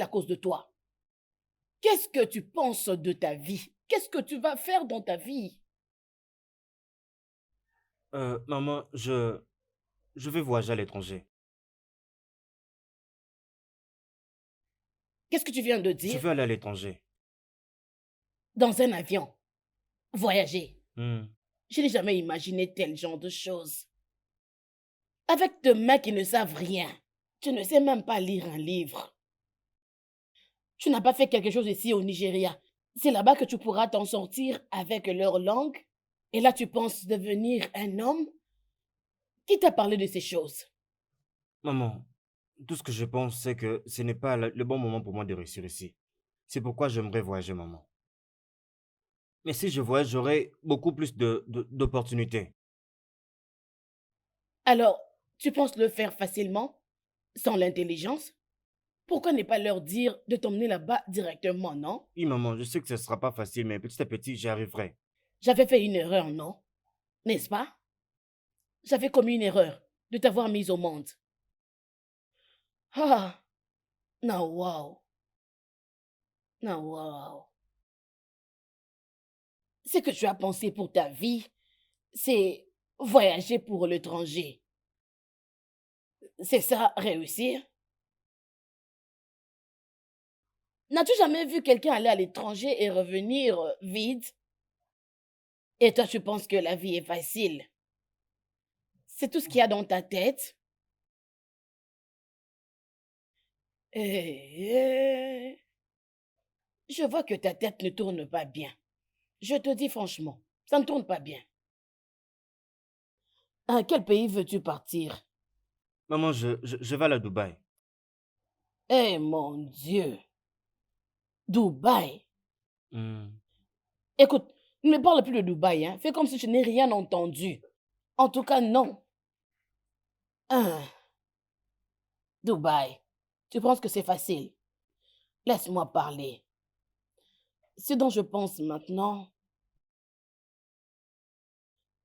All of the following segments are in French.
à cause de toi. Qu'est-ce que tu penses de ta vie? Qu'est-ce que tu vas faire dans ta vie? Maman, je vais voyager à l'étranger. Qu'est-ce que tu viens de Je dire? veux aller à l'étranger. Dans un avion, voyager. Hmm. Je n'ai jamais imaginé tel genre de choses. Avec des mains qui ne savent rien. Tu ne sais même pas lire un livre. Tu n'as pas fait quelque chose ici au Nigeria. C'est là-bas que tu pourras t'en sortir avec leur langue. Et là, tu penses devenir un homme? Qui t'a parlé de ces choses? Maman, tout ce que je pense, c'est que ce n'est pas le bon moment pour moi de réussir ici. C'est pourquoi j'aimerais voyager, maman. Mais si je voyage, j'aurai beaucoup plus d'opportunités. Alors, tu penses le faire facilement, sans l'intelligence? Pourquoi ne pas leur dire de t'emmener là-bas directement, non? Oui, maman, je sais que ce ne sera pas facile, mais petit à petit, j'y arriverai. J'avais fait une erreur, non? N'est-ce pas? J'avais commis une erreur de t'avoir mise au monde. Ah, non, wow, non, wow. Ce que tu as pensé pour ta vie, c'est voyager pour l'étranger. C'est ça, réussir? N'as-tu jamais vu quelqu'un aller à l'étranger et revenir vide? Et toi, tu penses que la vie est facile? C'est tout ce qu'il y a dans ta tête? Eh, je vois que ta tête ne tourne pas bien. Je te dis franchement, ça ne tourne pas bien. À quel pays veux-tu partir? Maman, je vais aller à Dubaï. Eh mon Dieu, Dubaï. Hmm. Écoute, ne me parle plus de Dubaï, hein. Fais comme si je n'ai rien entendu. En tout cas, non. Hein, Dubaï. Tu penses que c'est facile? Laisse-moi parler. Ce dont je pense maintenant,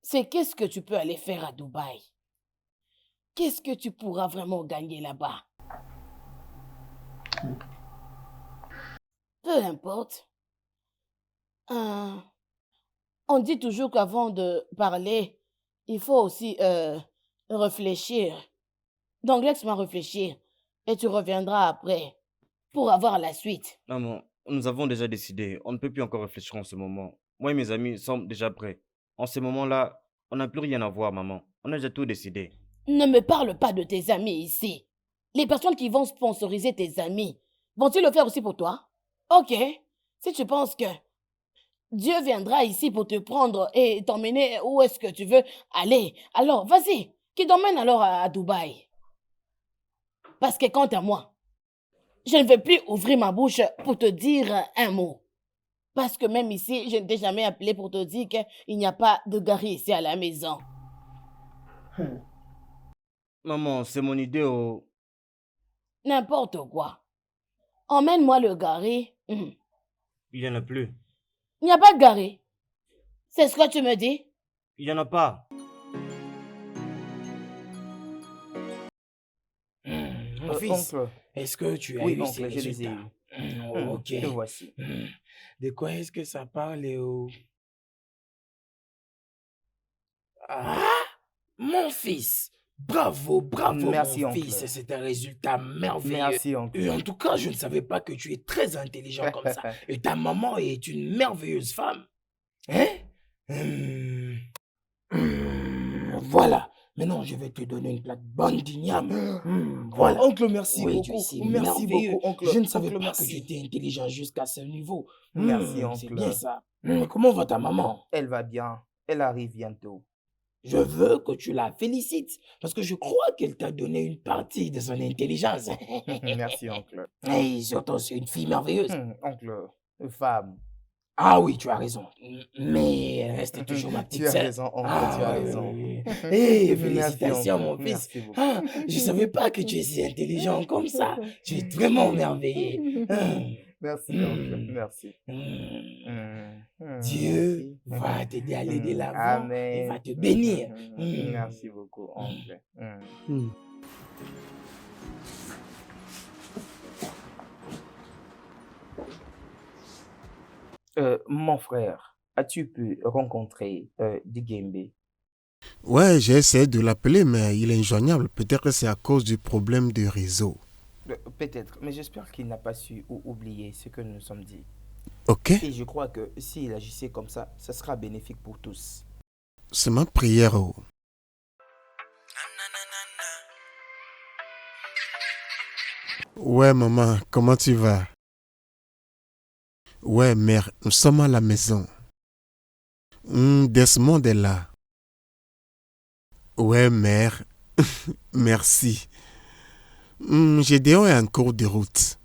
c'est qu'est-ce que tu peux aller faire à Dubaï? Qu'est-ce que tu pourras vraiment gagner là-bas? Peu importe. Hein, on dit toujours qu'avant de parler, il faut aussi réfléchir. Donc laisse-moi réfléchir et tu reviendras après pour avoir la suite. Maman, nous avons déjà décidé. On ne peut plus encore réfléchir en ce moment. Moi et mes amis sommes déjà prêts. En ce moment-là, on n'a plus rien à voir, maman. On a déjà tout décidé. Ne me parle pas de tes amis ici. Les personnes qui vont sponsoriser tes amis, vont-ils le faire aussi pour toi? Ok, si tu penses que Dieu viendra ici pour te prendre et t'emmener où est-ce que tu veux aller, alors vas-y, qu'il t'emmène alors à Dubaï. Parce que quant à moi, je ne vais plus ouvrir ma bouche pour te dire un mot. Parce que même ici, je ne t'ai jamais appelé pour te dire qu'il n'y a pas de gari ici à la maison. Maman, c'est mon idée. Oh. N'importe quoi. Emmène-moi le gari. Il n'y en a plus. Il n'y a pas de gari. C'est ce que tu me dis? Il n'y en a pas. Mon fils, Oncle, est-ce que tu as oui, eu ces oncle, je les ai résultats? eus. Ok. Le voici. Hmm. De quoi est-ce que ça parle, Léo? Ah, mon fils! Bravo, bravo, Merci, mon fils! oncle. C'est un résultat merveilleux. Merci, Et oncle. en tout cas, je ne savais pas que tu es très intelligent comme ça. Et ta maman est une merveilleuse femme. Hein? Hmm. Voilà. Maintenant, je vais te donner une plate bonne d'igname. Voilà. Oncle, merci Oui, tu beaucoup. es Merci merveilleux. beaucoup, oncle. Je ne savais Oncle, pas que tu merci. étais intelligent jusqu'à ce niveau. Merci, C'est bien oncle. ça. Comment va ta maman? Elle va bien. Elle arrive bientôt. Je veux que tu la félicites parce que je crois qu'elle t'a donné une partie de son intelligence. Merci, oncle. Et surtout, c'est une fille merveilleuse. Oncle, femme. Ah oui, tu as raison. Mais elle reste toujours ma petite Tu as sœur. raison, oncle, tu as Ah oui, raison. oui, oui. Hey, Merci, félicitations, oncle. mon fils. Merci beaucoup. Ah, je ne savais pas que tu es si intelligent comme ça. Tu es vraiment merveilleux. Merci, oncle. Hmm. Merci. Dieu Merci. va t'aider à aller de l'avant et Amen. va te bénir. Merci beaucoup, oncle. Mon frère, as-tu pu rencontrer Digembe? Ouais, j'ai essayé de l'appeler, mais il est injoignable. Peut-être que c'est à cause du problème de réseau. Peut-être, mais j'espère qu'il n'a pas su ou oublier ce que nous nous sommes dit. Ok? Et je crois que s'il agissait comme ça sera bénéfique pour tous. C'est ma prière. Oh. Ouais, maman, comment tu vas? Ouais, mère, nous sommes à la maison. Desmond est là. Ouais, mère, merci. Gédéon est en cours de route.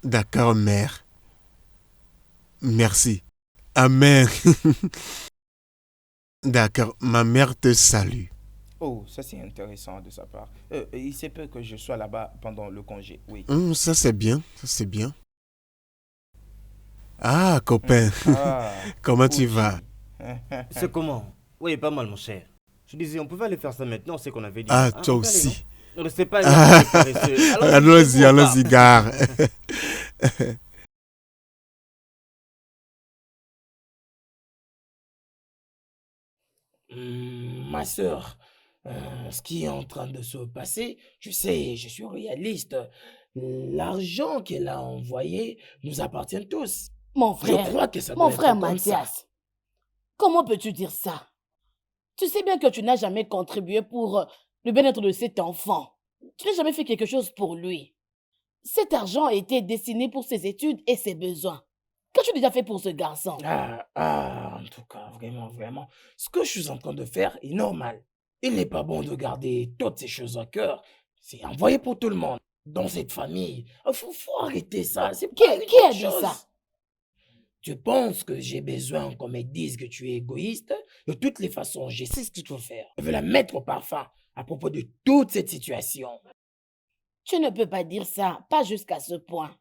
D'accord, mère. Merci. Amen. D'accord, ma mère te salue. Oh, ça c'est intéressant de sa part. Il se peut que je sois là-bas pendant le congé, oui. Ça c'est bien, ça c'est bien. Ah, copain, Ah, comment tu Uchi. vas? C'est comment? Oui, pas mal, mon cher. Je disais, on pouvait aller faire ça maintenant, c'est qu'on avait dit. Ah, Hein, toi on peut aller, aussi. non? Ne restez pas Ah, paresseux. allons-y, c'est bon, allons-y, gare. Ma sœur, ce qui est en train de se passer, tu sais, je suis réaliste. L'argent qu'elle a envoyé nous appartient tous. Mon Je frère, crois que ça mon doit frère être comme ça. Mathias, comment peux-tu dire ça? Tu sais bien que tu n'as jamais contribué pour le bien-être de cet enfant. Tu n'as jamais fait quelque chose pour lui. Cet argent a été destiné pour ses études et ses besoins. Qu'as-tu déjà fait pour ce garçon? En tout cas, vraiment, vraiment, ce que je suis en train de faire est normal. Il n'est pas bon de garder toutes ces choses à cœur. C'est envoyé pour tout le monde. Dans cette famille, faut arrêter ça. C'est pas une Qui a bonne dit chose. ça? Tu penses que j'ai besoin qu'on me dise que tu es égoïste? De toutes les façons, je sais ce qu'il faut faire. Je vais la mettre au parfum à propos de toute cette situation. Tu ne peux pas dire ça, pas jusqu'à ce point.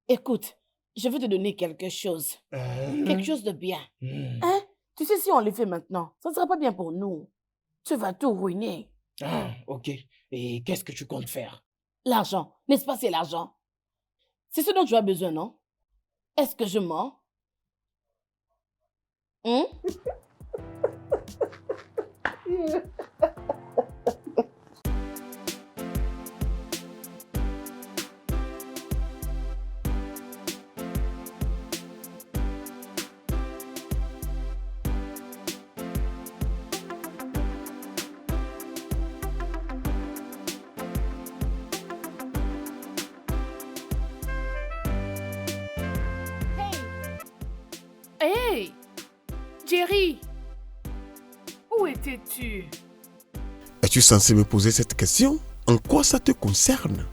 Écoute, je veux te donner quelque chose. Quelque chose de bien. Hein? Tu sais, si on le fait maintenant, ça ne sera pas bien pour nous. Tu vas tout ruiner. Ah, ok. Et qu'est-ce que tu comptes faire? L'argent, n'est-ce pas, c'est l'argent? C'est ce dont tu as besoin, non? Est-ce que je mens? Hein? Hey, Jerry, où étais-tu? Es-tu censé me poser cette question? En quoi ça te concerne?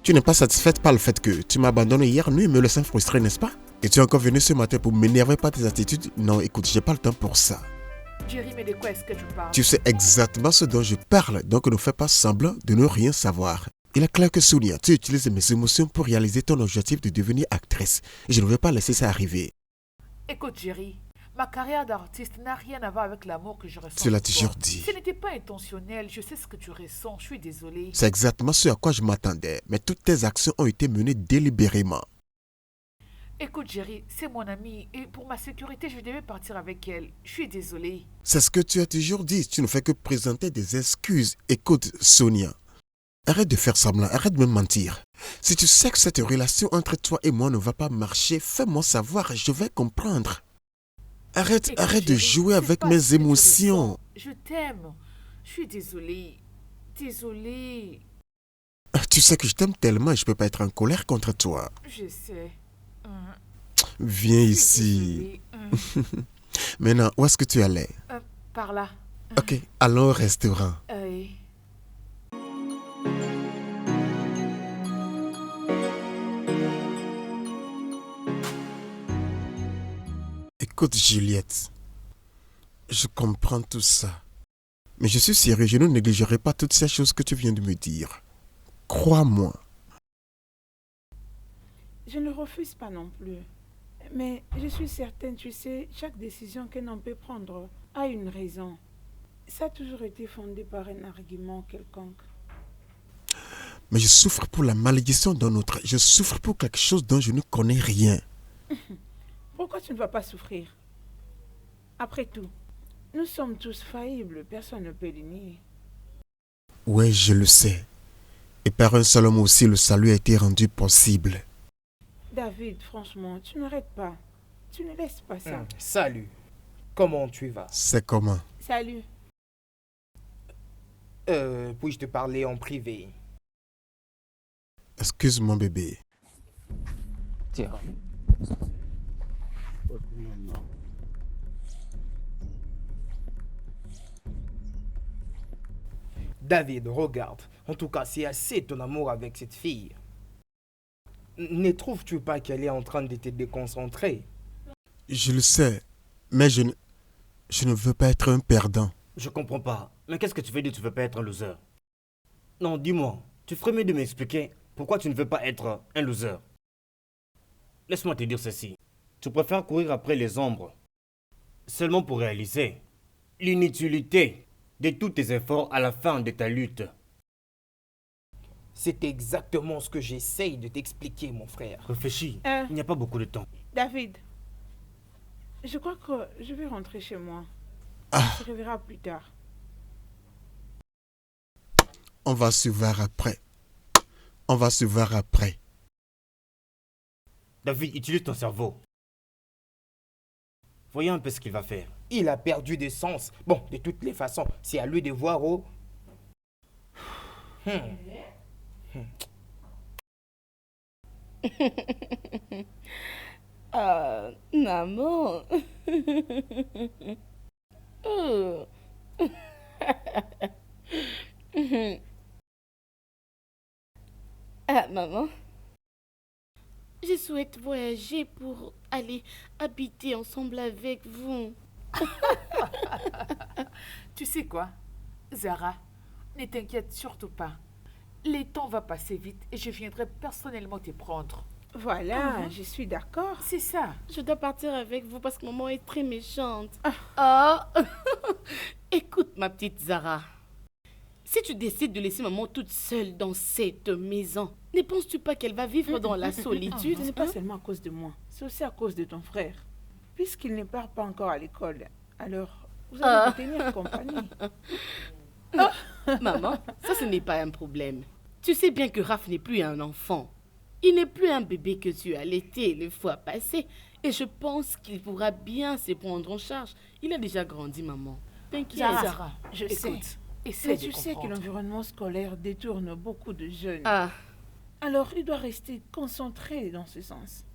Tu n'es pas satisfaite par le fait que tu m'as abandonné hier nuit, me laissant frustré, n'est-ce pas? Et tu es encore venu ce matin pour m'énerver par tes attitudes? Non, écoute, j'ai pas le temps pour ça. Jerry, mais de quoi est-ce que tu parles? Tu sais exactement ce dont je parle, donc ne fais pas semblant de ne rien savoir. Il est clair que Sonia, tu utilises mes émotions pour réaliser ton objectif de devenir actrice. Et je ne vais pas laisser ça arriver. Écoute, Jerry, ma carrière d'artiste n'a rien à voir avec l'amour que je ressens. Tu l'as pour toi. toujours dit. Ce n'était pas intentionnel, je sais ce que tu ressens, je suis désolée. C'est exactement ce à quoi je m'attendais, mais toutes tes actions ont été menées délibérément. Écoute, Jerry, c'est mon amie et pour ma sécurité, je devais partir avec elle. Je suis désolée. C'est ce que tu as toujours dit, tu ne fais que présenter des excuses. Écoute, Sonia, arrête de faire semblant, arrête de me mentir. Si tu sais que cette relation entre toi et moi ne va pas marcher, fais-moi savoir, je vais comprendre. Arrête, Écoute, arrête de Jerry, jouer c'est avec pas mes ce que tu émotions. ressens. Je t'aime. Je suis désolée. Désolée. Tu sais que je t'aime tellement et je ne peux pas être en colère contre toi. Je sais. Viens Je suis ici. désolée. Maintenant, où est-ce que tu allais? Par là. Ok, allons au restaurant. Écoute, Juliette, je comprends tout ça. Mais je suis sérieux, je ne négligerai pas toutes ces choses que tu viens de me dire. Crois-moi. Je ne refuse pas non plus. Mais je suis certaine, tu sais, chaque décision qu'un homme peut prendre a une raison. Ça a toujours été fondé par un argument quelconque. Mais je souffre pour la malédiction d'un autre. Je souffre pour quelque chose dont je ne connais rien. Pourquoi tu ne vas pas souffrir? Après tout, nous sommes tous faillibles, personne ne peut le nier. Ouais, je le sais. Et par un seul homme aussi, le salut a été rendu possible. David, franchement, tu n'arrêtes pas. Tu ne laisses pas ça. Salut. Comment tu vas? C'est comment? Salut. Puis-je te parler en privé? Excuse mon bébé. Tiens. David, regarde. En tout cas, c'est assez ton amour avec cette fille. Ne trouves-tu pas qu'elle est en train de te déconcentrer? Je le sais, mais je ne veux pas être un perdant. Je comprends pas. Mais qu'est-ce que tu veux dire, tu veux pas être un loser? Non, dis-moi, tu ferais mieux de m'expliquer pourquoi tu ne veux pas être un loser. Laisse-moi te dire ceci. Tu préfères courir après les ombres seulement pour réaliser l'inutilité de tous tes efforts à la fin de ta lutte. C'est exactement ce que j'essaye de t'expliquer, mon frère. Réfléchis, Euh. il n'y a pas beaucoup de temps. David, je crois que je vais rentrer chez moi. On se reverra plus tard. On va se voir après. On va se voir après. David, utilise ton cerveau. Voyons un peu ce qu'il va faire. Il a perdu de sens. Bon, de toutes les façons, c'est à lui de voir au... Maman. Oh. Maman. Je souhaite voyager pour aller habiter ensemble avec vous. Tu sais quoi, Zara, ne t'inquiète surtout pas. Le temps va passer vite et je viendrai personnellement te prendre. Voilà, je suis d'accord. C'est ça. Je dois partir avec vous parce que maman est très méchante. Ah. Écoute, ma petite Zara. Si tu décides de laisser maman toute seule dans cette maison, ne penses-tu pas qu'elle va vivre dans la solitude? Ce n'est pas seulement à cause de moi, c'est aussi à cause de ton frère. Puisqu'il ne part pas encore à l'école, alors vous allez vous tenir compagnie. Maman, ça ce n'est pas un problème. Tu sais bien que Raph n'est plus un enfant. Il n'est plus un bébé que tu as allaité le fois passé. Et je pense qu'il pourra bien se prendre en charge. Il a déjà grandi, maman. T'inquiète. Zara, je écoute, sais. essaie Mais de tu sais que comprendre. l'environnement scolaire détourne beaucoup de jeunes. Ah, Alors il doit rester concentré dans ce sens.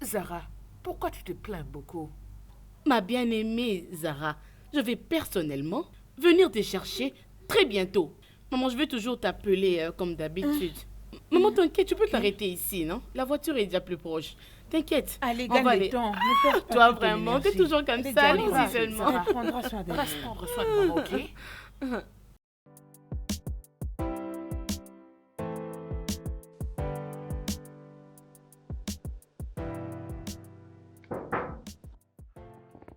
Zara, pourquoi tu te plains beaucoup? ma bien-aimée Zara, je vais personnellement venir te chercher très bientôt. Maman, je vais toujours t'appeler comme d'habitude. Maman, t'inquiète, tu peux t'arrêter ici, non? La voiture est déjà plus proche. T'inquiète. Allez, on va gagne aller. le temps. Ne perds pas Toi, toute ton vraiment, t'es énergie. toujours comme Allez, ça. Zara, Allons-y seulement. Zara, prendra soin d'elle. Reste prendre soin de maman, ok?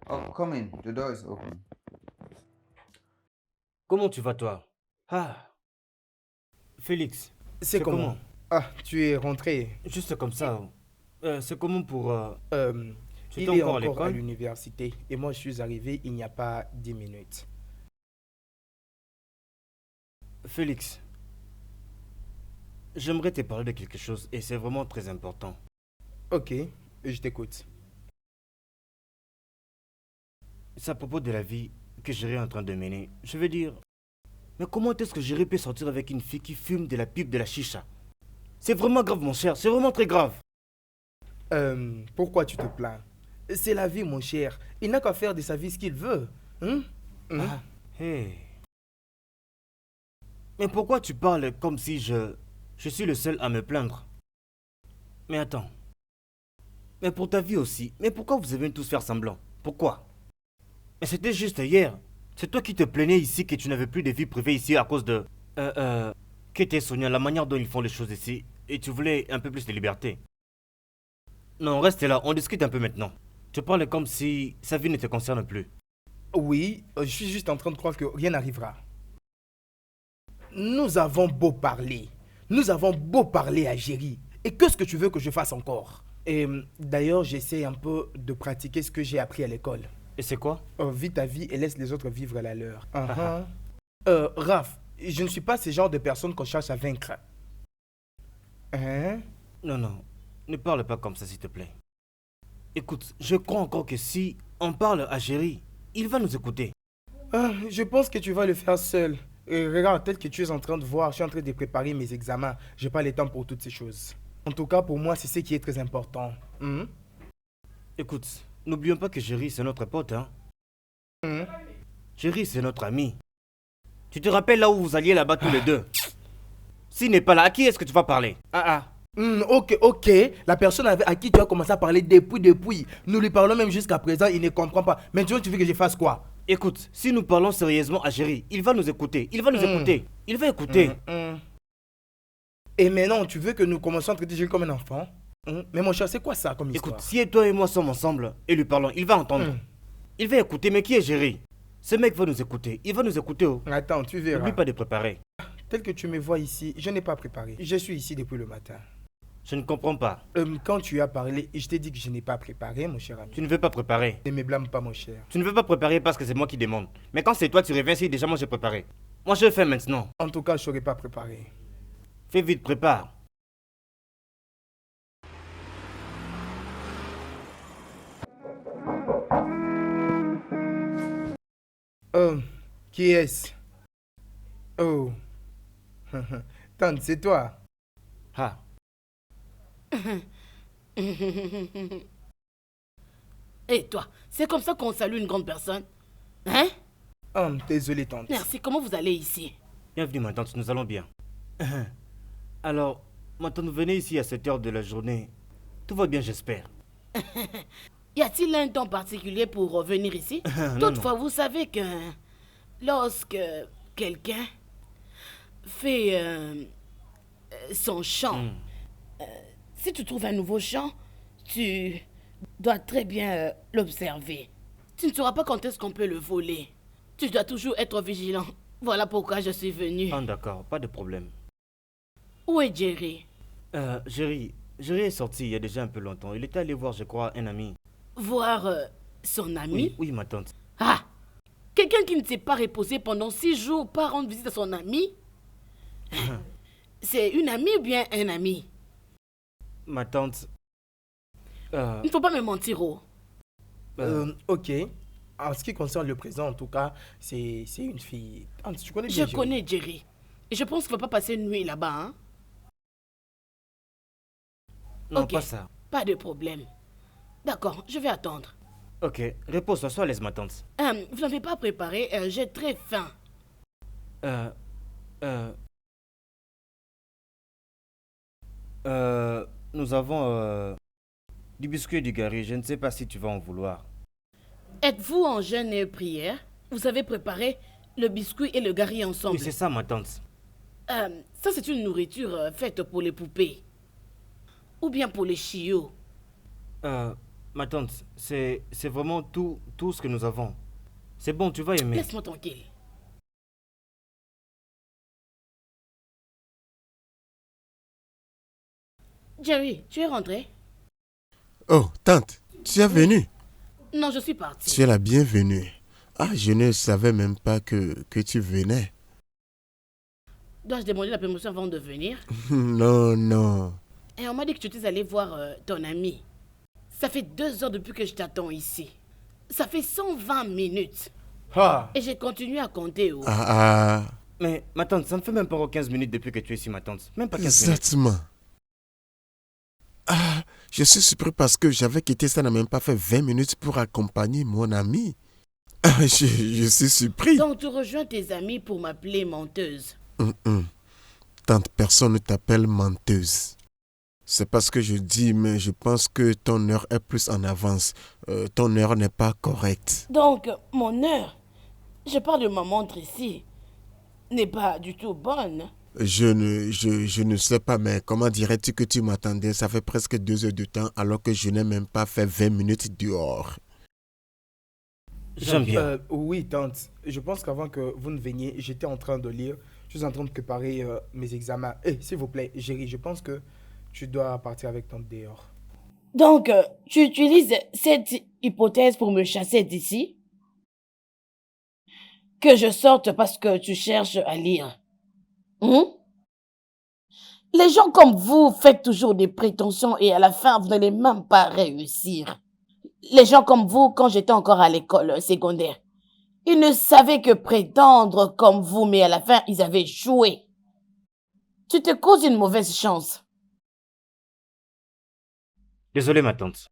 Oh, come in. The door is open. Comment tu vas, toi? Ah, Félix, C'est comment? Ah, tu es rentré. Juste comme ça. C'est comment pour... tu Il étais est encore à encore à l'école? l'université et moi je suis arrivé il n'y a pas 10 minutes. Félix, j'aimerais te parler de quelque chose et c'est vraiment très important. Ok, je t'écoute. C'est à propos de la vie que Jerry en train de mener. Je veux dire, mais comment est-ce que Jerry peut sortir avec une fille qui fume de la pipe de la chicha? C'est vraiment grave, mon cher, c'est vraiment très grave. Pourquoi tu te plains? C'est la vie, mon cher. Il n'a qu'à faire de sa vie ce qu'il veut. Ah, hey. Mais pourquoi tu parles comme si je suis le seul à me plaindre? Mais attends. Mais pour ta vie aussi. Mais pourquoi vous avez tous faire semblant? Pourquoi? Mais c'était juste hier. C'est toi qui te plaignais ici que tu n'avais plus de vie privée ici à cause de... Qu'était Sonia, la manière dont ils font les choses ici. Et tu voulais un peu plus de liberté. Non, reste là, on discute un peu maintenant. Tu parles comme si sa vie ne te concerne plus. Oui, je suis juste en train de croire que rien n'arrivera. Nous avons beau parler. Nous avons beau parler à Jerry. Et qu'est-ce que tu veux que je fasse encore? Et d'ailleurs, j'essaie un peu de pratiquer ce que j'ai appris à l'école. Et c'est quoi? Vis ta vie et laisse les autres vivre la leur. Raph, je ne suis pas ce genre de personne qu'on cherche à vaincre. Hein? Non, non, ne parle pas comme ça, s'il te plaît. Écoute, je crois encore que si on parle à Jerry, il va nous écouter. Je pense que tu vas le faire seul. Regarde, tel que tu es en train de voir, je suis en train de préparer mes examens. J'ai pas le temps pour toutes ces choses. En tout cas, pour moi, c'est ce qui est très important. Écoute, n'oublions pas que Jerry, c'est notre pote, hein. Jerry, c'est notre ami. Tu te rappelles là où vous alliez là-bas tous les deux? S'il n'est pas là, à qui est-ce que tu vas parler? Ok. La personne à qui tu as commencé à parler depuis. Nous lui parlons même jusqu'à présent, il ne comprend pas. Maintenant, tu veux que je fasse quoi? Écoute, si nous parlons sérieusement à Jerry, il va nous écouter. Il va écouter. Et maintenant, tu veux que nous commencions à traiter Jerry comme un enfant? Mais mon cher, c'est quoi ça comme histoire? Écoute, si toi et moi sommes ensemble et lui parlons, il va entendre. Il va écouter, mais qui est Jerry? Ce mec va nous écouter. Il va nous écouter. Oh. Attends, tu verras. N'oublie pas de préparer. Tel que tu me vois ici, je n'ai pas préparé. Je suis ici depuis le matin. Je ne comprends pas. Quand tu as parlé, je t'ai dit que je n'ai pas préparé, mon cher ami. Tu ne veux pas préparer. Ne me blâme pas, mon cher. Tu ne veux pas préparer parce que c'est moi qui demande. Mais quand c'est toi, tu reviens si déjà moi j'ai préparé. Moi je le fais maintenant. En tout cas, je ne saurais pas préparer. Fais vite, prépare. Qui est-ce? Oh. Tante, c'est toi. Ah. Et toi, c'est comme ça qu'on salue une grande personne? Hein? Désolé, tante. Merci, comment vous allez ici? Bienvenue, ma tante, nous allons bien. Alors, ma tante, venez ici à cette heure de la journée. Tout va bien, j'espère. Y a-t-il un temps particulier pour revenir ici? Toutefois, vous savez que lorsque quelqu'un fait son chant, si tu trouves un nouveau chant, tu dois très bien l'observer. Tu ne sauras pas quand est-ce qu'on peut le voler. Tu dois toujours être vigilant. Voilà pourquoi je suis venu. Ah, d'accord, pas de problème. Où est Jerry? Jerry est sorti il y a déjà un peu longtemps. Il était allé voir, je crois, un ami. Voir son ami? Oui, ma tante. Ah! Quelqu'un qui ne s'est pas reposé pendant 6 jours part rendre visite à son ami? C'est une amie ou bien un ami? Ma tante... Il ne faut pas me mentir, oh. Ok. En ce qui concerne le présent, en tout cas, c'est une fille. Tu connais bien Je connais Jerry. Et je pense qu'il ne va pas passer une nuit là-bas, hein? Non, Ok, pas ça. pas de problème. D'accord, je vais attendre. Ok, repose-toi, sois à l'aise, ma tante. Vous n'avez pas préparé, j'ai très faim. Nous avons du biscuit et du gari. Je ne sais pas si tu vas en vouloir. Êtes-vous en jeûne et prière? Vous avez préparé le biscuit et le gari ensemble. Oui, c'est ça, ma tante. Ça, c'est une nourriture faite pour les poupées. Ou bien pour les chiots. Ma tante, c'est vraiment tout ce que nous avons. C'est bon, tu vas aimer. Laisse-moi tranquille. Jerry, tu es rentré? Oh, tante, tu es venue? Non, je suis partie. Tu es la bienvenue. Ah, je ne savais même pas que tu venais. Dois-je demander la permission avant de venir? Non. Et on m'a dit que tu étais allé voir ton ami. Ça fait 2 heures depuis que je t'attends ici. Ça fait 120 minutes. Et j'ai continué à compter. Oh. Mais ma tante, ça ne fait même pas 15 minutes depuis que tu es ici, ma tante. Même pas 15 minutes. Exactement. Je suis surpris parce que j'avais quitté, ça n'a même pas fait 20 minutes pour accompagner mon ami. Je suis surpris. Donc tu rejoins tes amis pour m'appeler menteuse. Tante, personne ne t'appelle menteuse. C'est parce que je dis, mais je pense que ton heure est plus en avance. Ton heure n'est pas correcte. Donc, mon heure, je parle de ma montre ici, n'est pas du tout bonne. Je ne sais pas, mais comment dirais-tu que tu m'attendais? Ça fait presque 2 heures de temps alors que je n'ai même pas fait 20 minutes dehors. J'aime bien. Oui, tante. Je pense qu'avant que vous ne veniez, j'étais en train de lire. Je suis en train de préparer mes examens. S'il vous plaît, Jerry, je pense que tu dois partir avec tante dehors. Donc, tu utilises cette hypothèse pour me chasser d'ici? Que je sorte parce que tu cherches à lire? Les gens comme vous faites toujours des prétentions et à la fin, vous n'allez même pas réussir. Les gens comme vous, quand j'étais encore à l'école secondaire, ils ne savaient que prétendre comme vous, mais à la fin, ils avaient échoué. Tu te causes une mauvaise chance. Désolé, ma tante.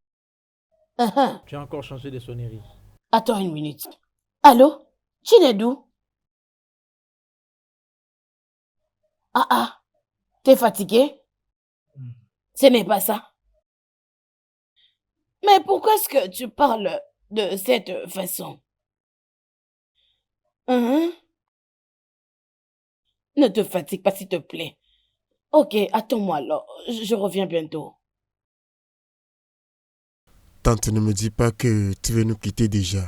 Tu as encore changé de sonnerie. Attends une minute. Allô? Chinedu? Ah, t'es fatigué? Ce n'est pas ça. Mais pourquoi est-ce que tu parles de cette façon? Ne te fatigue pas, s'il te plaît. Ok, attends-moi alors. Je reviens bientôt. Tante, ne me dis pas que tu veux nous quitter déjà.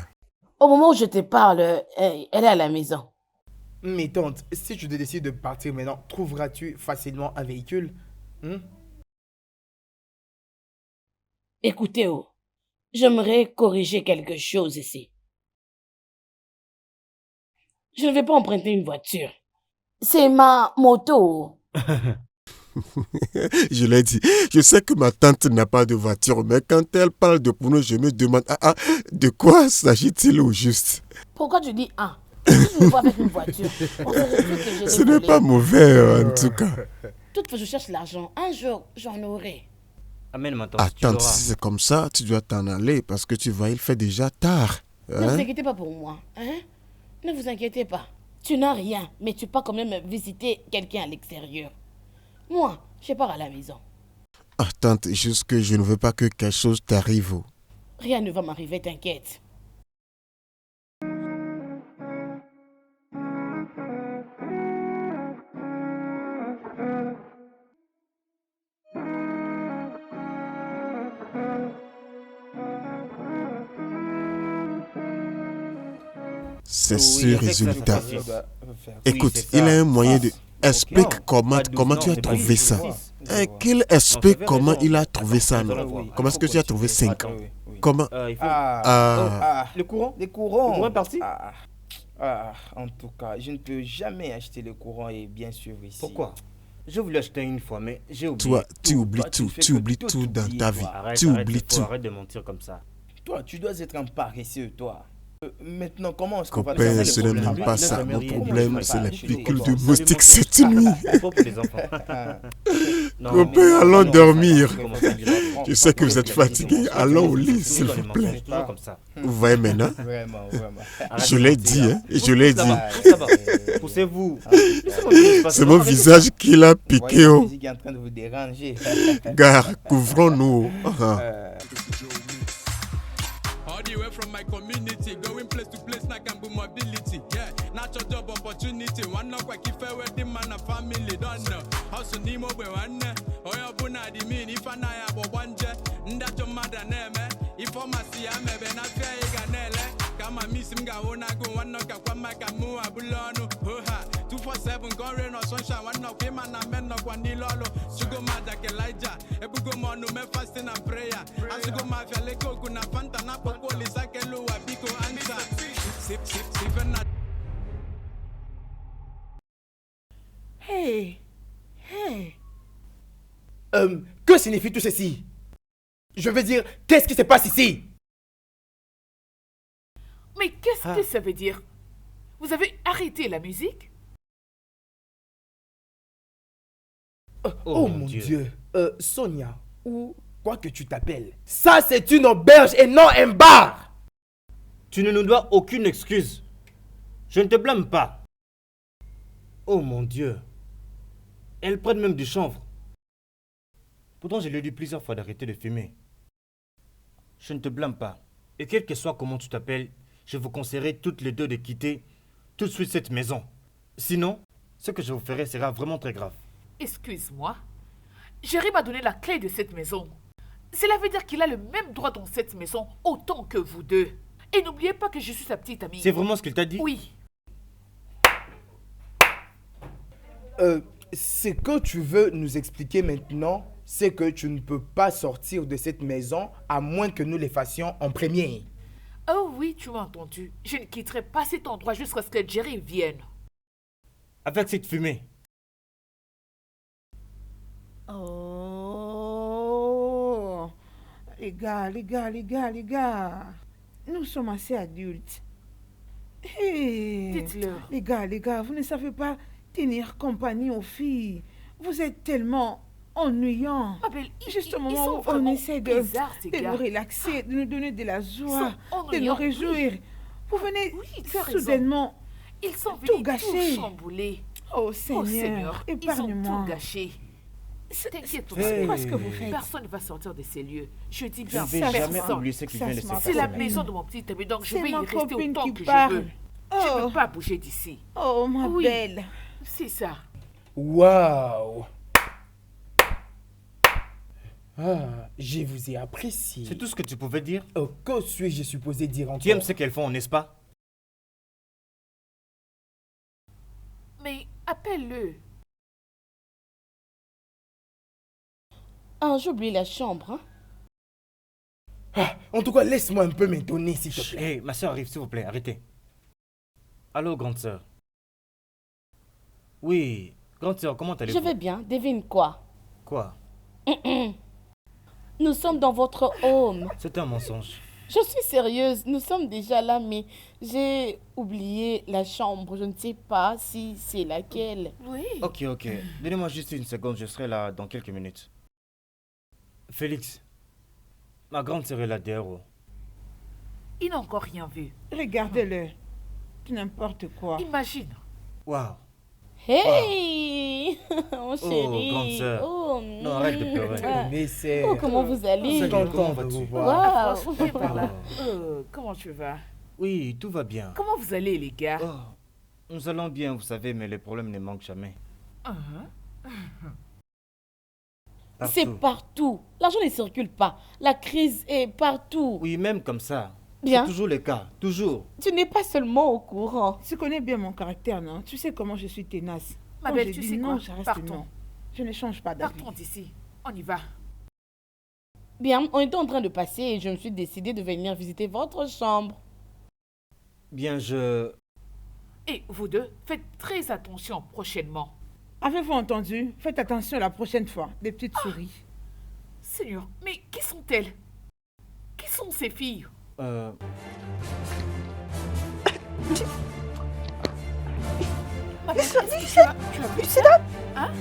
Au moment où je te parle, elle est à la maison. Mais tante, si tu décides de partir maintenant, trouveras-tu facilement un véhicule? Écoutez, j'aimerais corriger quelque chose ici. Je ne vais pas emprunter une voiture. C'est ma moto. Je l'ai dit, je sais que ma tante n'a pas de voiture, mais quand elle parle de pneu, je me demande, de quoi s'agit-il au juste? Pourquoi tu dis si je me vois avec une voiture, on se retrouve que j'ai Ce n'est volé. pas mauvais en tout cas. Toutefois, je cherche l'argent. Un jour, j'en aurai. Amène ma tante, tu Attends, l'auras. si c'est comme ça, tu dois t'en aller parce que tu vois, il fait déjà tard. Ne vous inquiétez pas pour moi. Ne vous inquiétez pas. Tu n'as rien, mais tu pars quand même visiter quelqu'un à l'extérieur. Moi, je pars à la maison. Tante, juste que je ne veux pas que quelque chose t'arrive. Rien ne va m'arriver, t'inquiète. C'est Oui, ce avec ça, résultat. c'est facile. Écoute, Oui, c'est il ça. a un moyen de... Ok. Explique Non, comment pas 12, tu non, as c'est pas trouvé 12, ça. c'est 6. Qu'il Non, explique c'est comment raison. il a trouvé ça. Attends, Non. nous allons voir. Comment est-ce que tu as trouvé 5? Attends. Comment Il faut... Le courant? Les courants. Le courant est parti? En tout cas, je ne peux jamais acheter le courant et bien sûr ici. Pourquoi? J'ai voulu acheter une fois, mais j'ai oublié. Toi, tu oublies Toi, tout. fais Tu que oublies tout tout dans oublier, ta toi. vie. Arrête, Tu arrête, oublies il faut tout. arrête de mentir comme ça. Toi, tu dois être un paresseux, toi. Maintenant, comment est-ce qu'on va Copain, faire ce le n'est problème? même pas Il n'a ça. jamais Mon rien dit. problème, Comment c'est il les va pas piqûres acheter de des moustiques courants? cette nuit. C'est pas pour les enfants. Non, Copain, mais- allons non, dormir. comment ça, il va- Je sais que vous êtes fatigué. Allons au lit, s'il vous plaît. Toujours comme ça. Vous voyez maintenant? Vraiment, vraiment. Arrête Je de l'ai mentir, dit, là. hein. Je l'ai dit. Poussez-vous, poussez-vous. Laissez-moi dire ce qui se passe. C'est mon Arrêtez. visage qui l'a piqué. Voyez la Oh. musique est en train de vous déranger. Gare, couvrons-nous. All the way from my community, going place to place, like I'm mobility. Yeah, natural job opportunity. One knock, I keep wedding man and family. Don't know. House Nemo, we one. Oh, you're buna the mean. If I have one jet, that's your mother name. If I'm a see, I'm a benefit. Come on, miss him, go on. I go one knock, I come back and move. I belong. 247, go rain or sunshine. One knock, him and I men knock one lolo. Sugar Madak Elijah. Ebugo Monu, me fasting and prayer. As you go, my Faleco, Guna Fanta, Napo, Lisakelu, Abiko, answer. Sip, and not. Hey. Que signifie tout ceci? Je veux dire, qu'est-ce qui se passe ici? Mais qu'est-ce que ça veut dire? Vous avez arrêté la musique? Oh mon Dieu. Sonia, ou quoi que tu t'appelles. Ça, c'est une auberge et non un bar. Tu ne nous dois aucune excuse. Je ne te blâme pas. Oh mon Dieu. Elle prête même du chanvre. Pourtant, je lui ai dit plusieurs fois d'arrêter de fumer. Je ne te blâme pas. Et quel que soit comment tu t'appelles, je vous conseillerais toutes les deux de quitter tout de suite cette maison. Sinon, ce que je vous ferai sera vraiment très grave. Excuse-moi. Jérémy m'a donné la clé de cette maison. Cela veut dire qu'il a le même droit dans cette maison autant que vous deux. Et n'oubliez pas que je suis sa petite amie. C'est vraiment ce qu'il t'a dit? Oui. Ce que tu veux nous expliquer maintenant, c'est que tu ne peux pas sortir de cette maison à moins que nous les fassions en premier. Oh oui, tu m'as entendu. Je ne quitterai pas cet endroit jusqu'à ce que Jerry vienne. Avec cette fumée. Oh, les gars. Nous sommes assez adultes. Hey, Dites-leur. les gars, vous ne savez pas tenir compagnie aux filles. Vous êtes tellement ennuyants. Ma belle, Juste au ils moment sont où on vraiment essaie de bizarres, ces nous gars. relaxer, de nous donner de la joie, sont de nous ennuyants, réjouir. oui. Vous venez Oui, tu as raison. soudainement Ils sont tout venus gâcher. tout chambouler. Oh Oh Seigneur, Seigneur, ils ont épargne-moi. tout gâché. T'inquiète pas. C'est quoi ce que vous faites? Personne ne va sortir de ces lieux. Je dis Je bien, ne vais jamais personne. oublier ce qui vient de se Ça se C'est la passe. maison de mon petit ami, donc je C'est vais y ma rester copine autant qui que parle. je veux. Je ne Oh. peux pas bouger d'ici. Oh ma Oui. belle. C'est ça. Waouh! Ah, je vous ai apprécié. C'est tout ce que tu pouvais dire? Oh, que suis-je supposé dire encore? Tu aimes ce qu'elles font, n'est-ce pas? Mais appelle-le. Ah, j'oublie la chambre. Hein? Ah, en tout cas, laisse-moi un peu m'étonner, s'il te plaît. Hé, ma soeur arrive, s'il vous plaît, arrêtez. Allô, grande sœur. Oui, grande sœur, comment allez-vous? Je vais bien. Devine quoi? Quoi? Nous sommes dans votre home. C'est un mensonge. Je suis sérieuse. Nous sommes déjà là, mais j'ai oublié la chambre. Je ne sais pas si c'est laquelle. Oui. Ok. Donnez-moi juste une seconde, je serai là dans quelques minutes. Félix, ma grande sœur est là dehors. Il n'a encore rien vu. Regardez-le. N'importe quoi. Imagine. Waouh. Hey, mon chéri. grande sœur. Oh, Non, arrête de pleurer. Mais c'est... Oh, comment vous allez? C'est content Comment de vas-tu? vous voir. Waouh. Viens par là. Comment tu vas? Oui, tout va bien. Comment vous allez, les gars? Oh, nous allons bien, vous savez, mais les problèmes ne manquent jamais. C'est Partout. partout. L'argent ne circule pas. La crise est partout. Oui, même comme ça. Bien. C'est toujours le cas, toujours. Tu n'es pas seulement au courant. Tu connais bien mon caractère, non? Tu sais comment je suis tenace. Ma Quand belle, je tu dis sais non, quoi? je reste Partons. non. Je ne change pas d'avis. Partons d'ici. On y va. Bien, on était en train de passer et je me suis décidée de venir visiter votre chambre. Bien, je... Et vous deux, faites très attention prochainement. Avez-vous entendu? Faites attention la prochaine fois. Des petites souris. Seigneur, mais qui sont-elles? Qui sont ces filles? Ma belle, est-ce que tu as vu ça? Hein?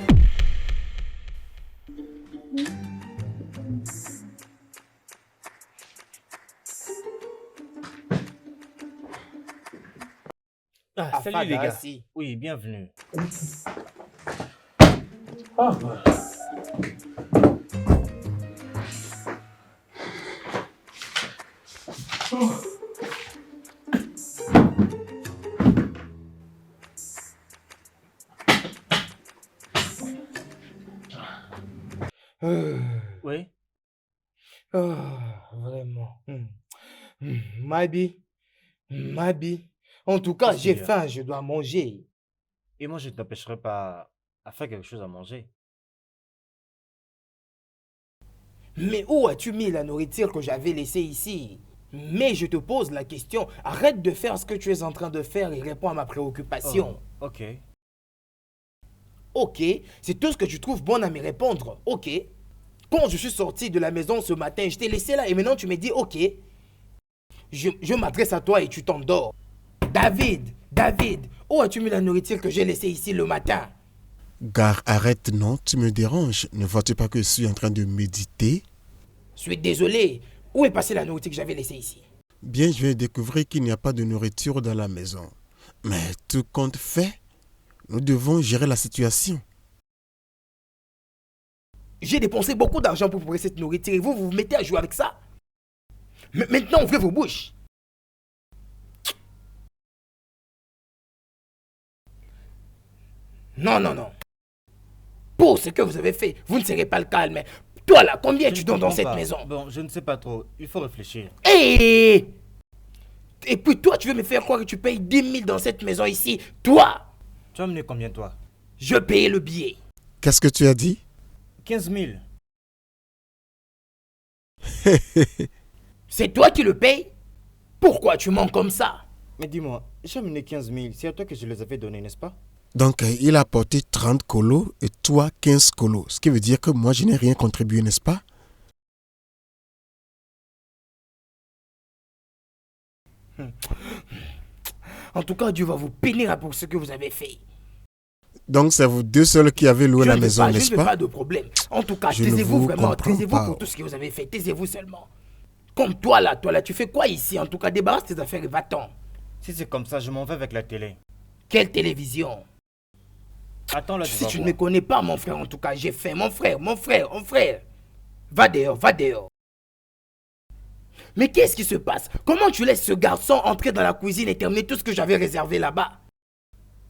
Ah, salut les gars. Si. Oui, bienvenue. Oui? Ah, vraiment. Maybe. En tout cas, Qu'est-ce j'ai qu'il y a? faim, je dois manger. Et moi, je ne t'empêcherai pas à faire quelque chose à manger. Mais où as-tu mis la nourriture que j'avais laissée ici? Mais je te pose la question, arrête de faire ce que tu es en train de faire et réponds à ma préoccupation. Oh, ok. Ok, c'est tout ce que tu trouves bon à me répondre. Ok. Quand je suis sorti de la maison ce matin, je t'ai laissé là et maintenant tu me dis ok. Je m'adresse à toi et tu t'endors. David, où as-tu mis la nourriture que j'ai laissée ici le matin? Gare, arrête, non, tu me déranges. Ne vois-tu pas que je suis en train de méditer? Je suis désolé. Où est passée la nourriture que j'avais laissée ici? Bien, je viens de découvrir qu'il n'y a pas de nourriture dans la maison. Mais tout compte fait, nous devons gérer la situation. J'ai dépensé beaucoup d'argent pour préparer cette nourriture et vous vous mettez à jouer avec ça? Maintenant, ouvrez vos bouches. Non. Pour ce que vous avez fait, vous ne serez pas le calme. Toi là, combien tu donnes dans cette maison? Bon, je ne sais pas trop. Il faut réfléchir. Et puis toi, tu veux me faire croire que tu payes 10 000 dans cette maison ici? Toi! Tu as amené combien, toi? Je payais le billet. Qu'est-ce que tu as dit? 15 000. C'est toi qui le payes? Pourquoi tu mens comme ça? Mais dis-moi, j'ai amené 15 000. C'est à toi que je les avais donnés, n'est-ce pas? Donc, il a apporté 30 colos et toi 15 colos. Ce qui veut dire que moi, je n'ai rien contribué, n'est-ce pas? En tout cas, Dieu va vous punir pour ce que vous avez fait. Donc, c'est vous deux seuls qui avez loué la maison, n'est-ce Je ne pas? veux pas de problème. En tout cas, Je ne taisez-vous vous vraiment. comprends Taisez-vous pas. pour tout ce que vous avez fait. Taisez-vous seulement. Comme toi là, tu fais quoi ici? En tout cas, débarrasse tes affaires et va-t'en. Si c'est comme ça, je m'en vais avec la télé. Quelle télévision? Attends là, tu Si vas tu ne voir. me connais pas, mon frère, en tout cas, j'ai faim. Mon frère. Va dehors, va dehors. Mais qu'est-ce qui se passe? Comment tu laisses ce garçon entrer dans la cuisine et terminer tout ce que j'avais réservé là-bas?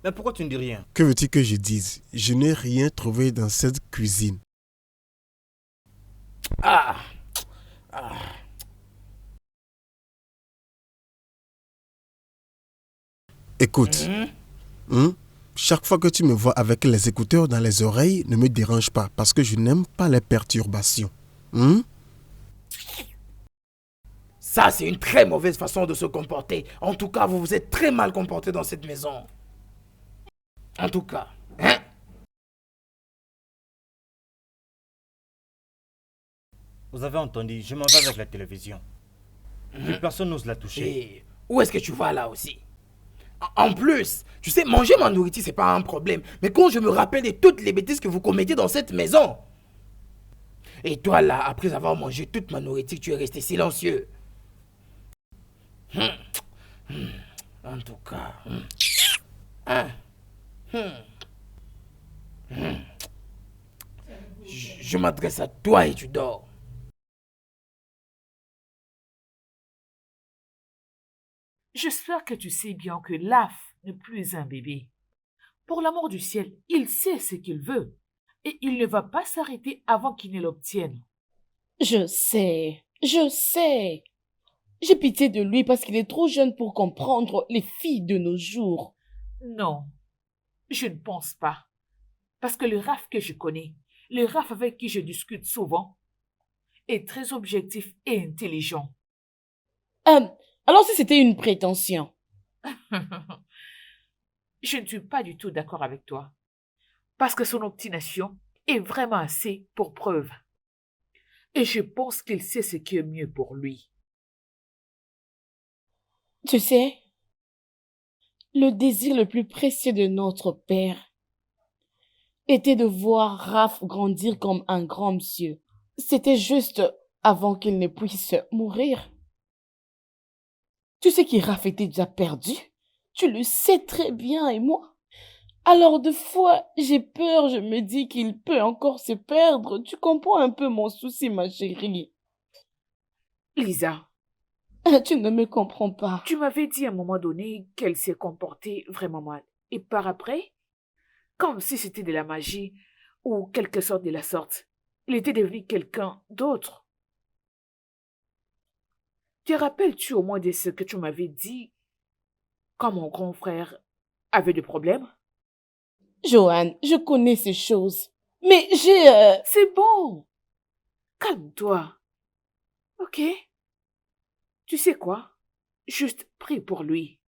Mais pourquoi tu ne dis rien? Que veux-tu que je dise? Je n'ai rien trouvé dans cette cuisine. Ah. Écoute, chaque fois que tu me vois avec les écouteurs dans les oreilles, ne me dérange pas parce que je n'aime pas les perturbations. Ça, c'est une très mauvaise façon de se comporter. En tout cas, vous vous êtes très mal comporté dans cette maison. En tout cas, hein? Vous avez entendu, je m'en vais avec la télévision. Plus personne n'ose la toucher. Et où est-ce que tu vas là aussi? En plus, tu sais, manger ma nourriture, c'est pas un problème. Mais quand je me rappelle de toutes les bêtises que vous commettez dans cette maison. Et toi là, après avoir mangé toute ma nourriture, tu es resté silencieux. En tout cas. Je m'adresse à toi et tu dors. J'espère que tu sais bien que Laf n'est plus un bébé. Pour l'amour du ciel, il sait ce qu'il veut. Et il ne va pas s'arrêter avant qu'il ne l'obtienne. Je sais. J'ai pitié de lui parce qu'il est trop jeune pour comprendre les filles de nos jours. Non, je ne pense pas. Parce que le Raph que je connais, le Raph avec qui je discute souvent, est très objectif et intelligent. Alors si c'était une prétention? Je ne suis pas du tout d'accord avec toi. Parce que son obstination est vraiment assez pour preuve. Et je pense qu'il sait ce qui est mieux pour lui. Tu sais, le désir le plus précieux de notre père était de voir Raph grandir comme un grand monsieur. C'était juste avant qu'il ne puisse mourir. Tu sais que Raph était déjà perdu. Tu le sais très bien et moi. Alors de fois, j'ai peur, je me dis qu'il peut encore se perdre. Tu comprends un peu mon souci, ma chérie. Lisa, tu ne me comprends pas. tu m'avais dit à un moment donné qu'elle s'est comportée vraiment mal. Et par après, comme si c'était de la magie ou quelque sorte de la sorte, il était devenu quelqu'un d'autre. Te rappelles-tu au moins de ce que tu m'avais dit quand mon grand frère avait des problèmes? Joanne, je connais ces choses. Mais j'ai... C'est bon. Calme-toi. Ok? Tu sais quoi? Juste prie pour lui.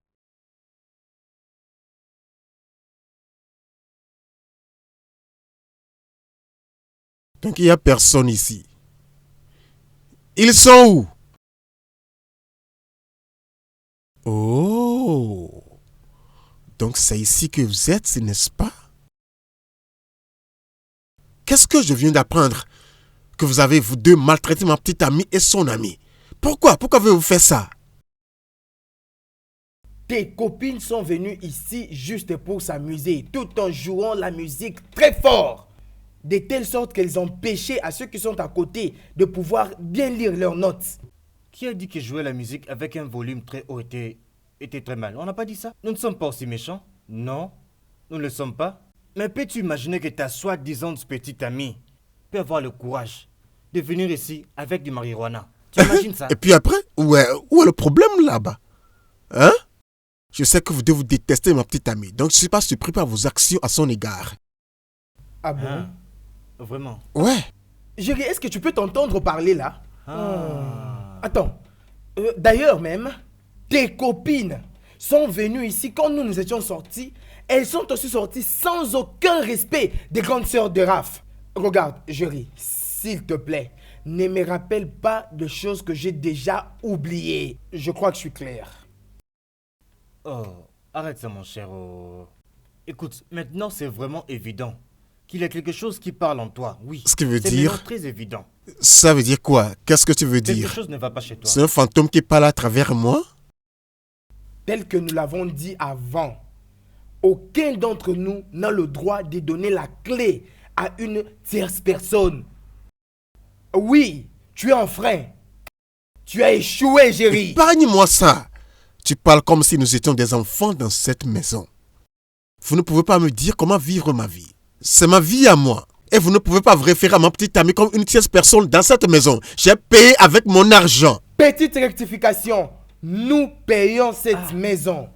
Donc, il n'y a personne ici. Ils sont où? Oh! Donc, c'est ici que vous êtes, n'est-ce pas? Qu'est-ce que je viens d'apprendre? Que vous avez, vous deux, maltraité ma petite amie et son ami. Pourquoi? Pourquoi avez-vous fait ça? Tes copines sont venues ici juste pour s'amuser, tout en jouant la musique très fort. De telle sorte qu'elles ont empêché à ceux qui sont à côté de pouvoir bien lire leurs notes. Qui a dit que jouer la musique avec un volume très haut était très mal? On n'a pas dit ça? Nous ne sommes pas aussi méchants. Non, nous ne le sommes pas. Mais peux-tu imaginer que ta soi-disant petite amie peut avoir le courage de venir ici avec du marijuana? Tu imagines ça? Et puis après, où est le problème là-bas? Hein? Je sais que vous devez vous détester ma petite amie, donc je ne suis pas surpris par vos actions à son égard. Ah bon? Hein? Vraiment? Ouais. Chérie, est-ce que tu peux t'entendre parler là? Attends. D'ailleurs même, tes copines sont venues ici quand nous étions sortis. Elles sont aussi sorties sans aucun respect des grandes sœurs de Raph. Regarde, Jerry, s'il te plaît, ne me rappelle pas de choses que j'ai déjà oubliées. Je crois que je suis clair. Oh, arrête ça, mon cher. Écoute, maintenant c'est vraiment évident qu'il y a quelque chose qui parle en toi. Oui. Ce qui veut c'est dire... maintenant très évident. Ça veut dire quoi? Qu'est-ce que tu veux Quelque dire? chose ne va pas chez toi. C'est un fantôme qui parle à travers moi? Tel que nous l'avons dit avant, aucun d'entre nous n'a le droit de donner la clé à une tierce personne. Oui, tu es un frein. Tu as échoué, Jerry. Épargne-moi ça. Tu parles comme si nous étions des enfants dans cette maison. Vous ne pouvez pas me dire comment vivre ma vie. C'est ma vie à moi. Et vous ne pouvez pas vous référer à ma petite amie comme une tierce personne dans cette maison. J'ai payé avec mon argent. Petite rectification. Nous payons cette maison.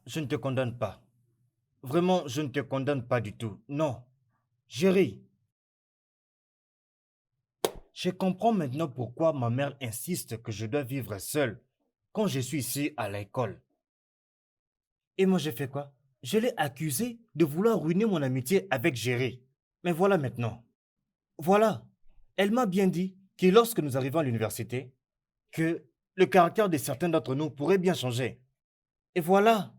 Je ne te condamne pas. Vraiment, je ne te condamne pas du tout. Non. Jerry. Je comprends maintenant pourquoi ma mère insiste que je dois vivre seul quand je suis ici à l'école. Et moi, j'ai fait quoi? Je l'ai accusé de vouloir ruiner mon amitié avec Jerry. Mais voilà maintenant. Voilà. Elle m'a bien dit que lorsque nous arrivons à l'université, que le caractère de certains d'entre nous pourrait bien changer. Et voilà.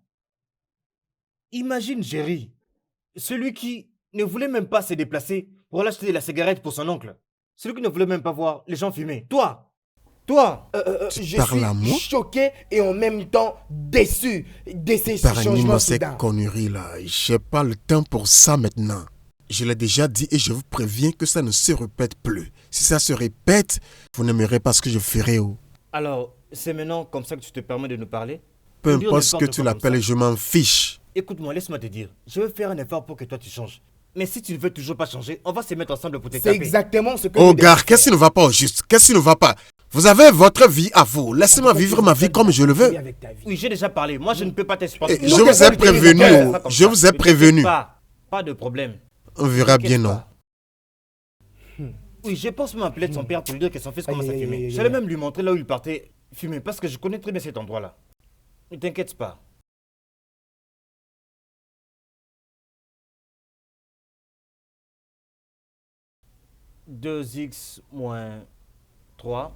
Imagine Jerry, celui qui ne voulait même pas se déplacer pour aller acheter de la cigarette pour son oncle. Celui qui ne voulait même pas voir les gens fumer. Toi! Je parles à moi? suis choqué et en même temps déçu de ces changements Épargnez-moi ces soudains. conneries-là. J'ai pas le temps pour ça maintenant. Je l'ai déjà dit et je vous préviens que ça ne se répète plus. Si ça se répète, vous n'aimerez pas ce que je ferai. Alors, c'est maintenant comme ça que tu te permets de nous parler? Peu Pour dire importe ce que n'importe tu quoi comme l'appelles, ça. je m'en fiche. Écoute-moi, laisse-moi te dire. Je vais faire un effort pour que toi tu changes. Mais si tu ne veux toujours pas changer, on va se mettre ensemble pour te C'est taper. exactement ce que Oh, nous devons gars, qu'est-ce qui faire. ne va pas au juste? Qu'est-ce qui ne va pas? Vous avez votre vie à vous. Laissez-moi vivre ma vie comme je le veux. Avec ta vie. Oui, j'ai déjà parlé. Moi, je ne peux pas te supporter. Je vous ai prévenu. Je vous ai prévenu. Pas de problème. On verra bien, T'inquiète non? pas. Oui, je pense même appeler de son père pour lui dire que son fils commence à Aïe, aïe, fumer. aïe, aïe, J'allais aïe. même lui montrer là où il partait fumer parce que je connais très bien cet endroit-là. Ne t'inquiète pas. Deux x moins 3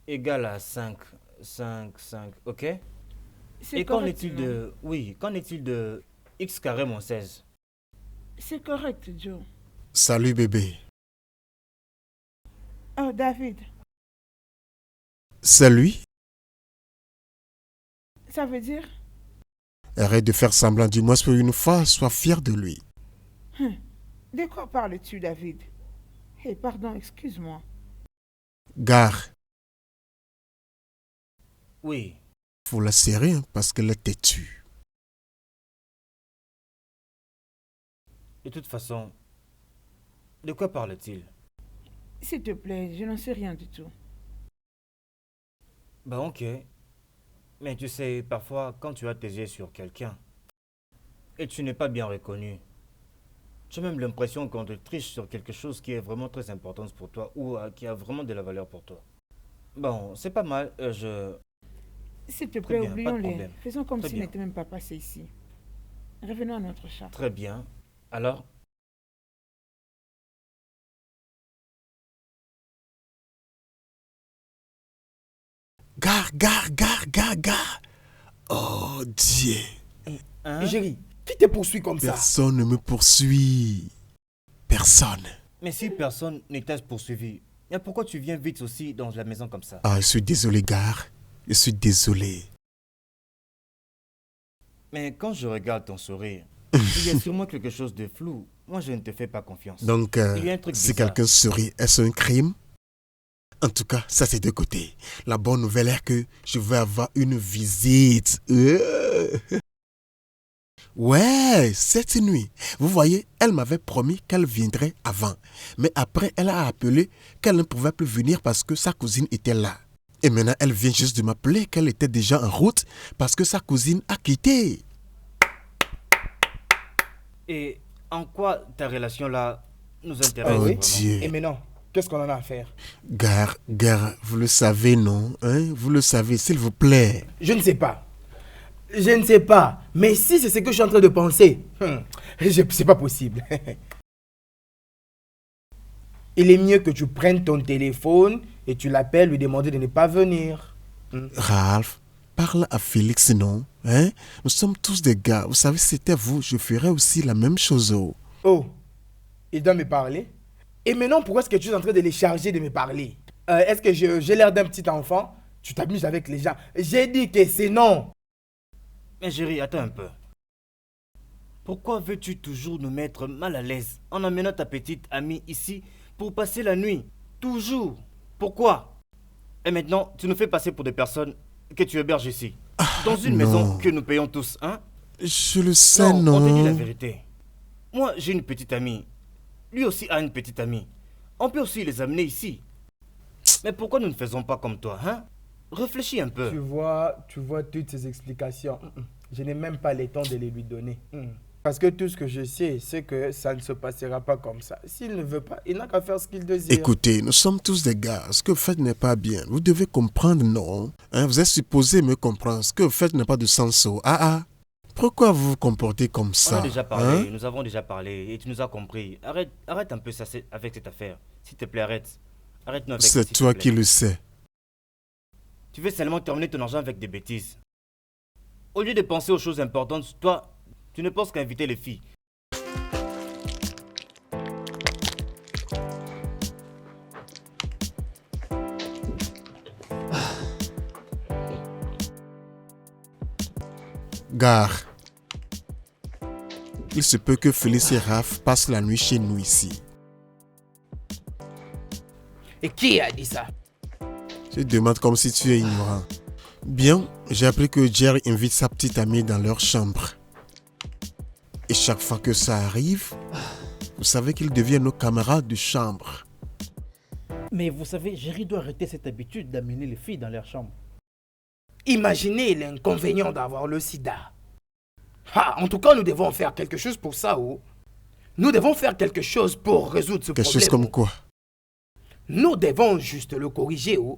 égale à 5. 5, ok? C'est Et qu'en correct, est-il non? de... Oui, qu'en est-il de x carré moins 16? C'est correct, Joe. Salut, bébé. Oh, David, C'est lui? ça veut dire? Arrête de faire semblant, dis-moi pour une fois, sois fier de lui. De quoi parles-tu, David? Hé, pardon, excuse-moi. Gare, Oui. faut la serrer hein, parce qu'elle est têtue. De toute façon, de quoi parle-t-il? S'il te plaît, je n'en sais rien du tout. Bah ok. Mais tu sais, parfois, quand tu as tes yeux sur quelqu'un et tu n'es pas bien reconnu, tu as même l'impression qu'on te triche sur quelque chose qui est vraiment très important pour toi ou qui a vraiment de la valeur pour toi. Bon, c'est pas mal. S'il te Très plaît, bien, pas de oublions-les. problème. Faisons comme Très s'il bien. n'était même pas passé ici. Revenons à notre chat. Très bien. Alors, Gare. Oh Dieu, hein? Jerry, qui te poursuit comme ça? personne ne me poursuit. Personne. Mais si personne ne t'a poursuivi, mais pourquoi tu viens vite aussi dans la maison comme ça? Ah, je suis désolé, Gare. Je suis désolé. Mais quand je regarde ton sourire, il y a sûrement quelque chose de flou. Moi, je ne te fais pas confiance. Donc, Il y a un truc si bizarre. quelqu'un sourit, est-ce un crime? En tout cas, ça c'est de côté. La bonne nouvelle est que je vais avoir une visite. Ouais, cette nuit. Vous voyez, elle m'avait promis qu'elle viendrait avant. Mais après, elle a appelé qu'elle ne pouvait plus venir parce que sa cousine était là. Et maintenant, elle vient juste de m'appeler qu'elle était déjà en route parce que sa cousine a quitté. Et en quoi ta relation là nous Ah intéresse Oh oui? vraiment. Dieu. Et maintenant, qu'est-ce qu'on en a à faire? Gare, vous le savez, non? Hein? Vous le savez, s'il vous plaît. Je ne sais pas. Je ne sais pas. Mais si c'est ce que je suis en train de penser, c'est pas possible. Il est mieux que tu prennes ton téléphone et tu l'appelles lui demander de ne pas venir. Ralph, parle à Félix, non? Hein? Nous sommes tous des gars. Vous savez, si c'était vous, je ferais aussi la même chose. Oh. Oh, il doit me parler. Et maintenant, pourquoi est-ce que tu es en train de les charger de me parler? Est-ce que j'ai l'air d'un petit enfant? Tu t'amuses avec les gens. J'ai dit que c'est non. Mais chérie, attends un peu. Pourquoi veux-tu toujours nous mettre mal à l'aise en amenant ta petite amie ici pour passer la nuit? Toujours. Pourquoi? Et maintenant, tu nous fais passer pour des personnes que tu héberges ici. Dans une non. maison que nous payons tous, hein? Je le sais, Non, on te dit la non? vérité. Moi, j'ai une petite amie. Lui aussi a une petite amie. On peut aussi les amener ici. Mais pourquoi nous ne faisons pas comme toi, hein? Réfléchis un peu. Tu vois toutes ces explications. Je n'ai même pas le temps de les lui donner. Parce que tout ce que je sais, c'est que ça ne se passera pas comme ça. S'il ne veut pas, il n'a qu'à faire ce qu'il désire. Écoutez, nous sommes tous des gars. Ce que vous faites n'est pas bien. Vous devez comprendre, non? Hein, vous êtes supposé me comprendre. Ce que vous faites n'a pas de sens. Oh. Pourquoi vous vous comportez comme On ça? a déjà parlé, Hein? nous avons déjà parlé et tu nous as compris. Arrête un peu ça avec cette affaire. S'il te plaît, arrête. Arrête-nous avec ça, C'est s'il te toi plaît. qui le sais. Tu veux seulement terminer ton argent avec des bêtises. Au lieu de penser aux choses importantes, toi, tu ne penses qu'à inviter les filles. Gare. Il se peut que Félix et Raph passent la nuit chez nous ici. Et qui a dit ça? Je demande comme si tu es ignorant. Bien, j'ai appris que Jerry invite sa petite amie dans leur chambre. Et chaque fois que ça arrive, vous savez qu'ils deviennent nos camarades de chambre. Mais vous savez, Jerry doit arrêter cette habitude d'amener les filles dans leur chambre. Imaginez l'inconvénient d'avoir le sida. En tout cas, nous devons faire quelque chose pour ça. Oh. Nous devons faire quelque chose pour résoudre ce Quelque problème. chose comme quoi? Nous devons juste le corriger. Oh.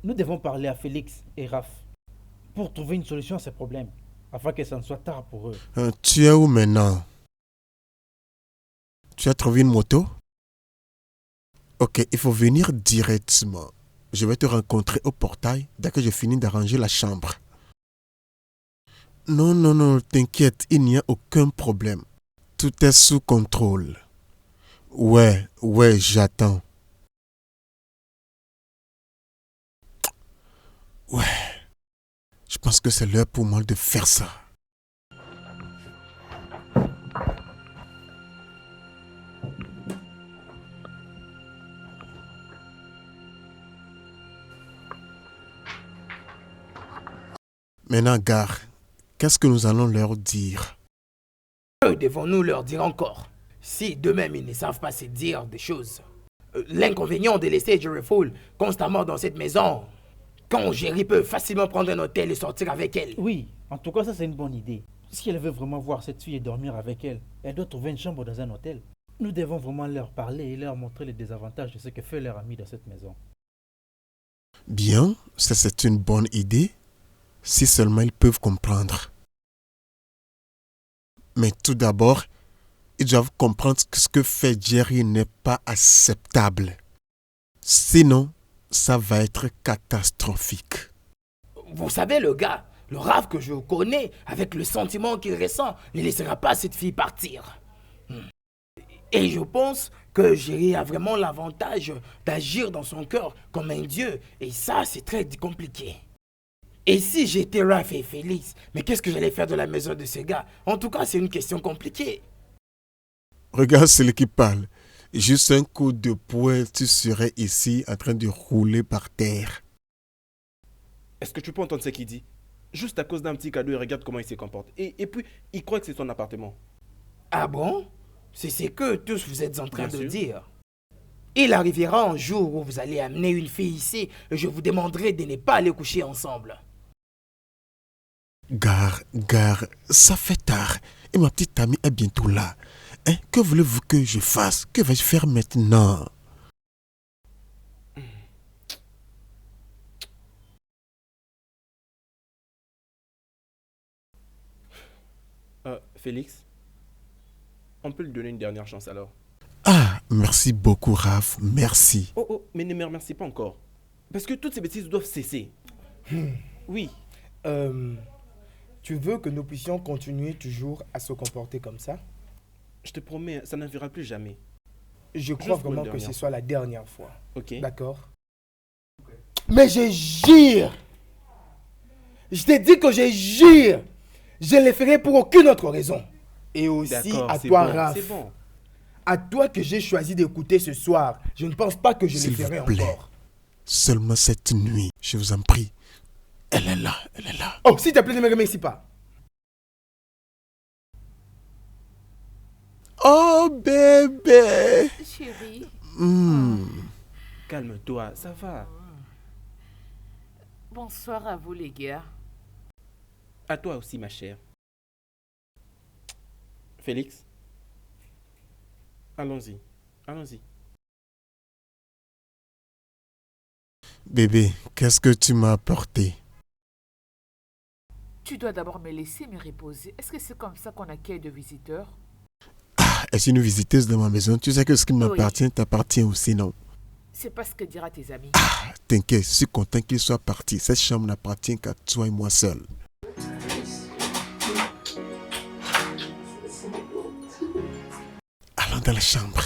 Nous devons parler à Félix et Raph pour trouver une solution à ces problèmes, afin que ça ne soit tard pour eux. Tu es où maintenant? Tu as trouvé une moto? Ok, il faut venir directement. Je vais te rencontrer au portail dès que j'ai fini d'arranger la chambre. Non, t'inquiète, il n'y a aucun problème. Tout est sous contrôle. Ouais, j'attends. Ouais, je pense que c'est l'heure pour moi de faire ça. Maintenant, gare, qu'est-ce que nous allons leur dire? Que devons-nous leur dire encore? Si d'eux-mêmes ils ne savent pas se dire des choses. L'inconvénient de laisser Jerry Fool constamment dans cette maison, quand Jerry peut facilement prendre un hôtel et sortir avec elle. Oui, en tout cas, ça c'est une bonne idée. Si elle veut vraiment voir cette fille et dormir avec elle, elle doit trouver une chambre dans un hôtel. Nous devons vraiment leur parler et leur montrer les désavantages de ce que fait leur ami dans cette maison. Bien, ça c'est une bonne idée, si seulement ils peuvent comprendre. Mais tout d'abord, ils doivent comprendre que ce que fait Jerry n'est pas acceptable. Sinon, ça va être catastrophique. Vous savez, le gars, le Raph que je connais, avec le sentiment qu'il ressent, ne laissera pas cette fille partir. Et je pense que Jerry a vraiment l'avantage d'agir dans son cœur comme un dieu. Et ça, c'est très compliqué. Et si j'étais Raph et Félix, mais qu'est-ce que j'allais faire de la maison de ces gars? En tout cas, c'est une question compliquée. Regarde celui qui parle. Juste un coup de poing, tu serais ici en train de rouler par terre. Est-ce que tu peux entendre ce qu'il dit? Juste à cause d'un petit cadeau, il regarde comment il se comporte. Et puis, il croit que c'est son appartement. Ah bon? C'est ce que tous vous êtes en train Bien de sûr. dire. Il arrivera un jour où vous allez amener une fille ici et je vous demanderai de ne pas aller coucher ensemble. Gare, ça fait tard. Et ma petite amie est bientôt là. Hein, que voulez-vous que je fasse? Que vais-je faire maintenant? Félix, on peut lui donner une dernière chance alors. Ah, merci beaucoup, Raph. Merci. Oh, mais ne me remercie pas encore. Parce que toutes ces bêtises doivent cesser. Oui. Tu veux que nous puissions continuer toujours à se comporter comme ça? Je te promets, ça n'arrivera plus jamais. Je crois Juste pour vraiment une que ce dernière soit la dernière fois. Ok. D'accord? Mais je jure! Je t'ai dit que je jure! Je ne le ferai pour aucune autre raison. Et aussi D'accord, à c'est toi, bon, Raph. c'est bon. À toi que j'ai choisi d'écouter ce soir. Je ne pense pas que je le S'il ferai vous plaît. encore. Seulement cette nuit, je vous en prie. Elle est là, elle est là. Oh, s'il te plaît, ne me remercie pas. Oh, bébé. Chérie. Calme-toi, ça va. Bonsoir à vous, les gars. À toi aussi, ma chère. Félix, allons-y, allons-y. Bébé, qu'est-ce que tu m'as apporté? Tu dois d'abord me laisser me reposer. Est-ce que c'est comme ça qu'on accueille de visiteurs? Ah, est-ce une visiteuse de ma maison? Tu sais que ce qui Oui. m'appartient t'appartient aussi, non? C'est pas ce que dira tes amis. T'inquiète, je suis content qu'il soit parti. Cette chambre n'appartient qu'à toi et moi seul. Allons dans la chambre.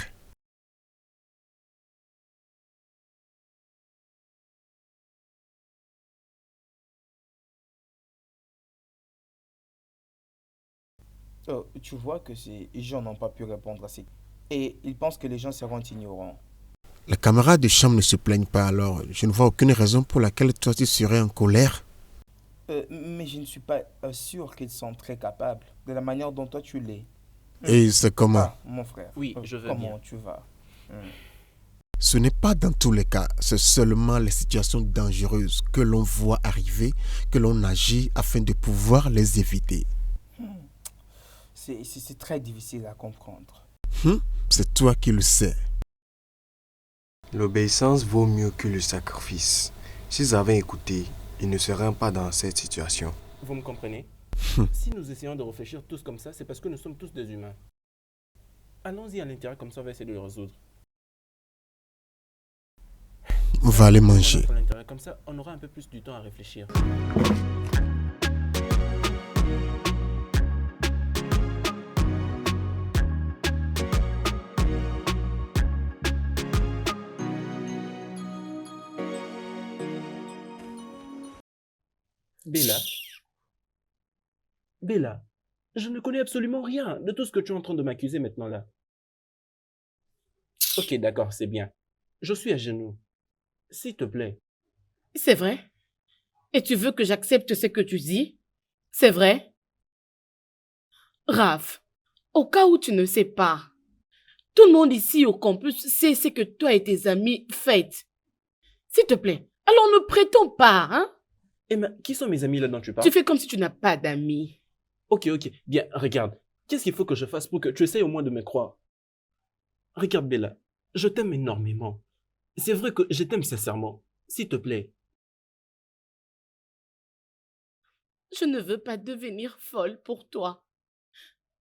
Tu vois que ces gens n'ont pas pu répondre à ces... Et ils pensent que les gens seront ignorants. Les camarades de chambre ne se plaignent pas alors. Je ne vois aucune raison pour laquelle toi tu serais en colère. Mais je ne suis pas sûr qu'ils sont très capables de la manière dont toi tu l'es. Et c'est comment? Ah, mon frère. Oui, je vais Comment bien. tu vas? Ce n'est pas dans tous les cas, c'est seulement les situations dangereuses que l'on voit arriver, que l'on agit afin de pouvoir les éviter. C'est très difficile à comprendre. C'est toi qui le sais. L'obéissance vaut mieux que le sacrifice. S'ils avaient écouté, ils ne seraient pas dans cette situation. Vous me comprenez? Si nous essayons de réfléchir tous comme ça, c'est parce que nous sommes tous des humains. Allons-y à l'intérieur, comme ça on va essayer de le résoudre. On va aller manger. On entre à l'intérieur, comme ça on aura un peu plus du temps à réfléchir. Bella. Bella, je ne connais absolument rien de tout ce que tu es en train de m'accuser maintenant là. Ok, d'accord, c'est bien. Je suis à genoux. S'il te plaît. C'est vrai? Et tu veux que j'accepte ce que tu dis? C'est vrai? Raph, au cas où tu ne sais pas, tout le monde ici au campus sait ce que toi et tes amis faites. S'il te plaît, alors ne prétends pas, hein? Emma, qui sont mes amis là dont tu parles? Tu fais comme si tu n'as pas d'amis. Ok, bien, regarde. Qu'est-ce qu'il faut que je fasse pour que tu essayes au moins de me croire? Regarde Bella, je t'aime énormément. C'est vrai que je t'aime sincèrement. S'il te plaît. Je ne veux pas devenir folle pour toi.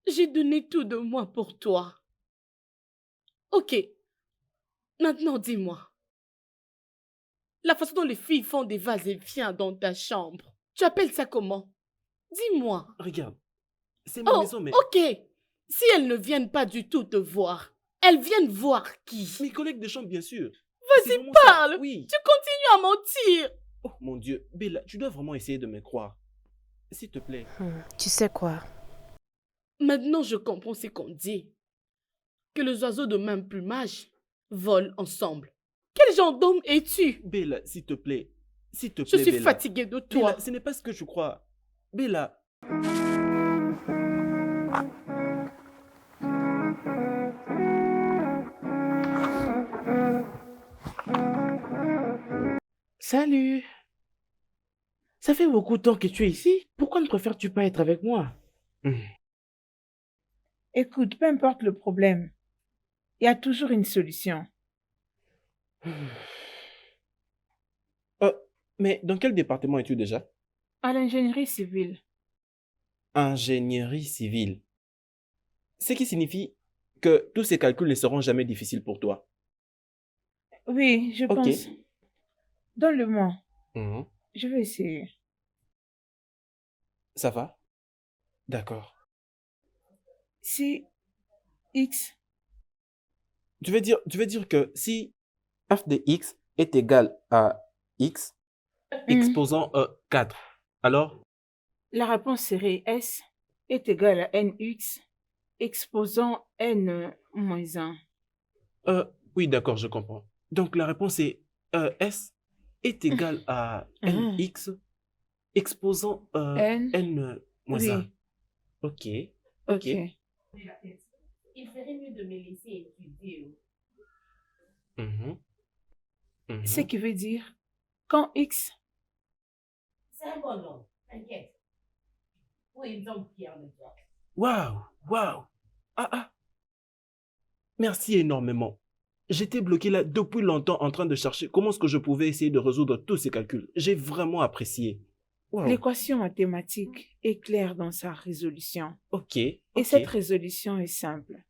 J'ai donné tout de moi pour toi. Ok, maintenant dis-moi. La façon dont les filles font des va-et-vient dans ta chambre, tu appelles ça comment? Dis-moi. Regarde, c'est ma maison, mais... Ok. Si elles ne viennent pas du tout te voir, elles viennent voir qui? Mes collègues de chambre, bien sûr. Vas-y, parle. Oui. Tu continues à mentir. Oh mon Dieu, Bella, tu dois vraiment essayer de me croire. S'il te plaît. Tu sais quoi? Maintenant, je comprends ce qu'on dit. Que les oiseaux de même plumage volent ensemble. Quel genre d'homme es-tu? Bella, s'il te plaît. S'il te Je plaît, suis Bella. fatiguée de toi. Bella, ce n'est pas ce que je crois. Bella. Salut. Ça fait beaucoup de temps que tu es ici. Pourquoi ne préfères-tu pas être avec moi? Écoute, peu importe le problème, il y a toujours une solution. Mais dans quel département es-tu déjà? À l'ingénierie civile. Ingénierie civile. Ce qui signifie que tous ces calculs ne seront jamais difficiles pour toi. Oui, je Ok. pense. Donne-le-moi. Mhm. Je vais essayer. Ça va? D'accord. Si X, Tu veux dire que si f de x est égal à x exposant 4, alors la réponse serait S est égal à NX exposant N moins 1. oui, d'accord, je comprends. Donc la réponse est s est égal à nx exposant n moins 1. Oui. Ok. Ok. Il ferait mieux de me laisser étudier. Mhm. Mhm. Ce qui veut dire, quand X, C'est un bon nom, t'inquiète. Oui, donc Pierre de toi. Waouh. Merci énormément. J'étais bloqué là depuis longtemps en train de chercher comment est-ce que je pouvais essayer de résoudre tous ces calculs. J'ai vraiment apprécié. Wow. l'équation mathématique est claire dans sa résolution. Ok. Et cette résolution est simple.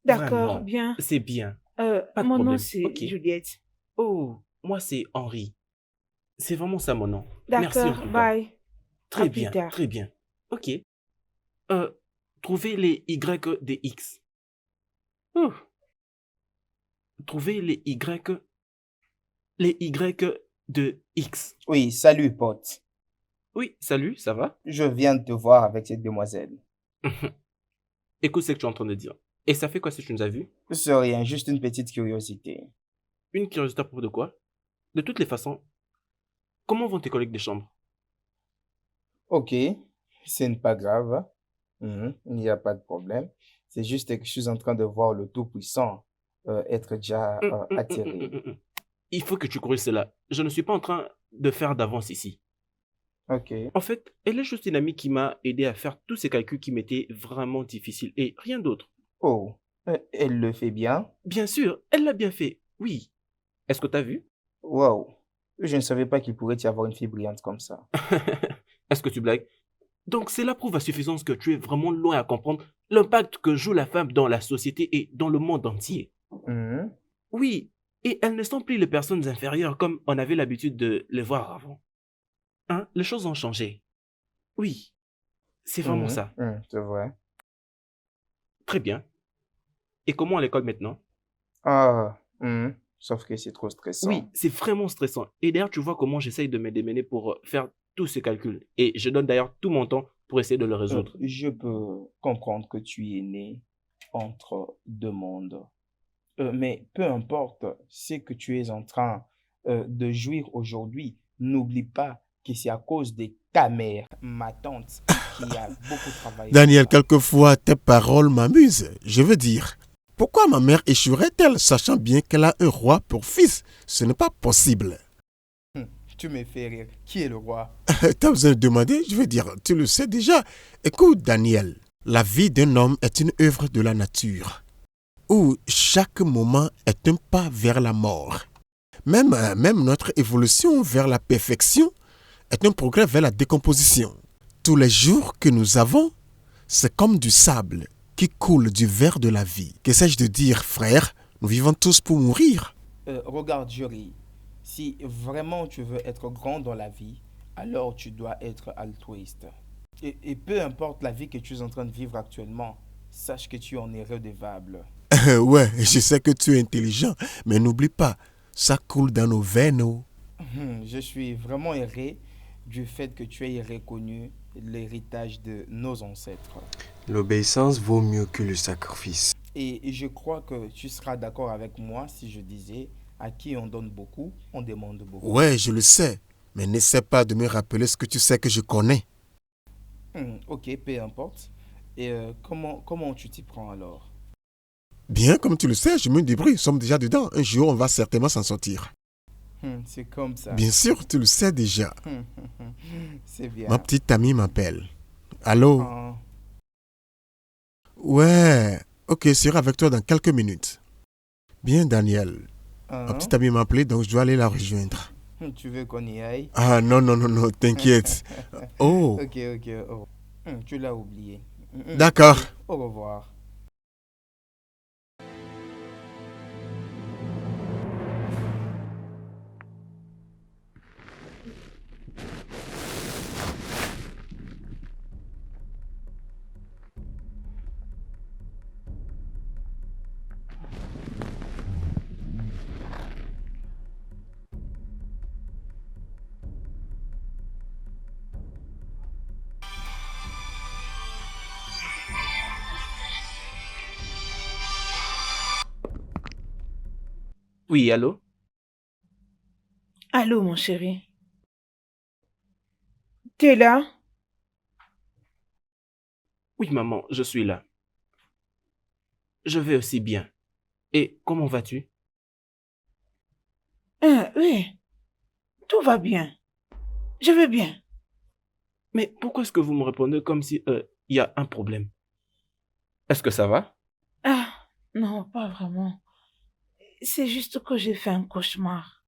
D'accord, Vraiment, bien. c'est bien. Pas de Mon nom, problème. c'est Ok. Juliette. Oh, moi c'est Henri. C'est vraiment ça mon nom. Merci en D'accord, tout cas. bye. Très À plus bien, tard. très bien. Ok. Trouvez les y des x. Trouvez les y de x. Oui, salut, pote. Oui, salut, ça va? Je viens de te voir avec cette demoiselle. Écoute ce que tu es en train de dire. Et ça fait quoi si tu nous as vus? C'est rien, juste une petite curiosité. Une curiosité à propos de quoi? De toutes les façons, comment vont tes collègues de chambre? Ok, ce n'est pas grave. Il n'y a pas de problème. C'est juste que je suis en train de voir le Tout-Puissant être déjà atterri. Il faut que tu corriges cela. Je ne suis pas en train de faire d'avance ici. Ok. En fait, elle est juste une amie qui m'a aidé à faire tous ces calculs qui m'étaient vraiment difficiles et rien d'autre. Oh, elle le fait bien? Bien sûr, elle l'a bien fait, oui. Est-ce que tu as vu? Wow, je ne savais pas qu'il pourrait y avoir une fille brillante comme ça. Est-ce que tu blagues? Donc cela prouve à suffisance que tu es vraiment loin à comprendre l'impact que joue la femme dans la société et dans le monde entier. Oui, et elles ne sont plus les personnes inférieures comme on avait l'habitude de les voir avant. Hein? Les choses ont changé. Oui, c'est vraiment ça. C'est vrai. Très bien. Et comment à l'école maintenant? Sauf que c'est trop stressant. Oui, c'est vraiment stressant. Et d'ailleurs, tu vois comment j'essaye de me démener pour faire tous ces calculs. Et je donne d'ailleurs tout mon temps pour essayer de le résoudre. Je peux comprendre que tu es né entre deux mondes. Mais peu importe ce que tu es en train de jouir aujourd'hui, n'oublie pas que c'est à cause de ta mère, ma tante, qui a beaucoup travaillé. Daniel, quelquefois, tes paroles m'amusent. Je veux dire, pourquoi ma mère échouerait-elle, sachant bien qu'elle a un roi pour fils? Ce n'est pas possible. Tu me fais rire. Qui est le roi? T'as besoin de demander? Je veux dire, tu le sais déjà. Écoute, Daniel, la vie d'un homme est une œuvre de la nature, où chaque moment est un pas vers la mort. Même notre évolution vers la perfection est un progrès vers la décomposition. Tous les jours que nous avons, c'est comme du sable qui coule du verre de la vie. Que sais-je de dire, frère? Nous vivons tous pour mourir. Regarde, Jury, si vraiment tu veux être grand dans la vie, alors tu dois être altruiste. Et peu importe la vie que tu es en train de vivre actuellement, sache que tu en es redevable. Ouais, je sais que tu es intelligent, mais n'oublie pas, ça coule dans nos veines. Je suis vraiment heureux du fait que tu aies reconnu l'héritage de nos ancêtres. L'obéissance vaut mieux que le sacrifice. Et je crois que tu seras d'accord avec moi si je disais, à qui on donne beaucoup, on demande beaucoup. Ouais, je le sais, mais n'essaie pas de me rappeler ce que tu sais que je connais. Ok, peu importe. Et comment tu t'y prends alors? Bien, comme tu le sais, je me débrouille, nous sommes déjà dedans. Un jour, on va certainement s'en sortir. C'est comme ça. Bien sûr, tu le sais déjà. C'est bien. Ma petite amie m'appelle. Allô? Ouais. Ok, je serai avec toi dans quelques minutes. Bien, Daniel. Ma petite amie m'a appelé, donc je dois aller la rejoindre. Tu veux qu'on y aille? Ah non, non, non, non, t'inquiète. Oh. Ok. Oh. Tu l'as oublié. D'accord. Au revoir. Oui, allô? Allô, mon chéri. T'es là? Oui, maman, je suis là. Je vais aussi bien. Et comment vas-tu? Oui, tout va bien. Je vais bien. Mais pourquoi est-ce que vous me répondez comme si il y a un problème? Est-ce que ça va? Ah, non, pas vraiment. C'est juste que j'ai fait un cauchemar.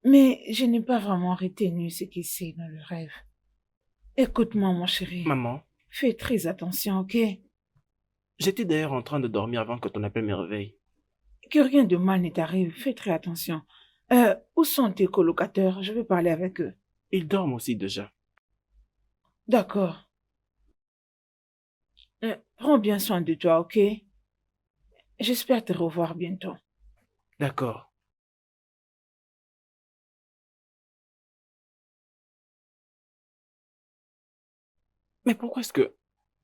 Mais je n'ai pas vraiment retenu ce qui s'est dans le rêve. Écoute-moi, mon chéri. Maman, Fais très attention, ok? j'étais d'ailleurs en train de dormir avant que ton appel me réveille. Que rien de mal ne t'arrive. Fais très attention. Où sont tes colocataires? Je vais parler avec eux. Ils dorment aussi déjà. D'accord. Prends bien soin de toi, ok? J'espère te revoir bientôt. D'accord. Mais pourquoi est-ce que...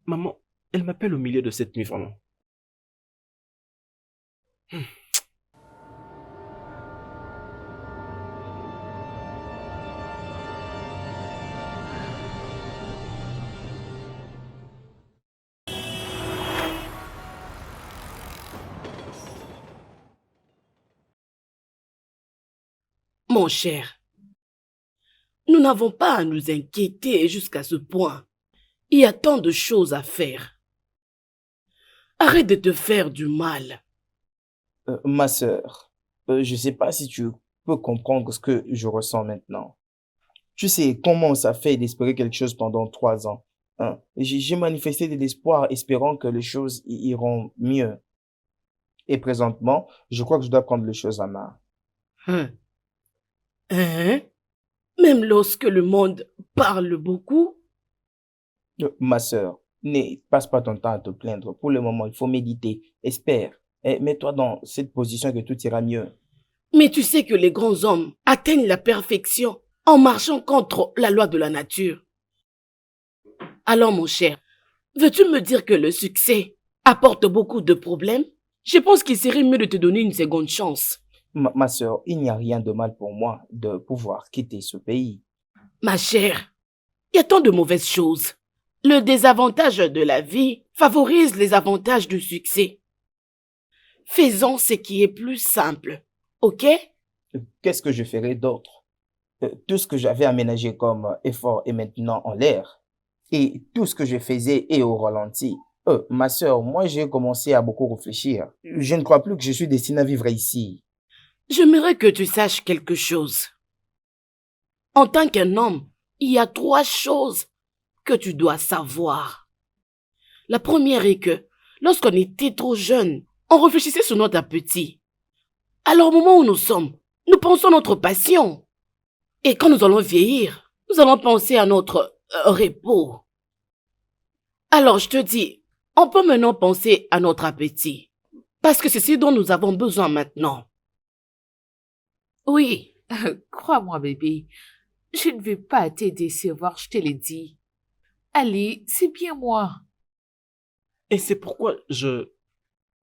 Maman, elle m'appelle au milieu de cette nuit, vraiment? Mon cher, nous n'avons pas à nous inquiéter jusqu'à ce point. Il y a tant de choses à faire. Arrête de te faire du mal. Ma sœur, je sais pas si tu peux comprendre ce que je ressens maintenant. Tu sais comment ça fait d'espérer quelque chose pendant 3 ans. Hein? J'ai manifesté de l'espoir espérant que les choses iront mieux. Et présentement, je crois que je dois prendre les choses en main. Hein? Même lorsque le monde parle beaucoup? Ma sœur, ne passe pas ton temps à te plaindre. Pour le moment, il faut méditer. Espère. Et mets-toi dans cette position que tout ira mieux. Mais tu sais que les grands hommes atteignent la perfection en marchant contre la loi de la nature. Alors mon cher, veux-tu me dire que le succès apporte beaucoup de problèmes? Je pense qu'il serait mieux de te donner une seconde chance. Ma sœur, il n'y a rien de mal pour moi de pouvoir quitter ce pays. Ma chère, il y a tant de mauvaises choses. Le désavantage de la vie favorise les avantages du succès. Faisons ce qui est plus simple, ok? Qu'est-ce que je ferai d'autre? Tout ce que j'avais aménagé comme effort est maintenant en l'air. Et tout ce que je faisais est au ralenti. Ma sœur, moi j'ai commencé à beaucoup réfléchir. Je ne crois plus que je suis destiné à vivre ici. J'aimerais que tu saches quelque chose. En tant qu'un homme, il y a 3 choses que tu dois savoir. La première est que, lorsqu'on était trop jeune, on réfléchissait sur notre appétit. Alors au moment où nous sommes, nous pensons à notre passion. Et quand nous allons vieillir, nous allons penser à notre repos. Alors je te dis, on peut maintenant penser à notre appétit. Parce que c'est ce dont nous avons besoin maintenant. Oui, crois-moi, bébé. Je ne vais pas te décevoir, je te l'ai dit. Allez, c'est bien moi. Et c'est pourquoi je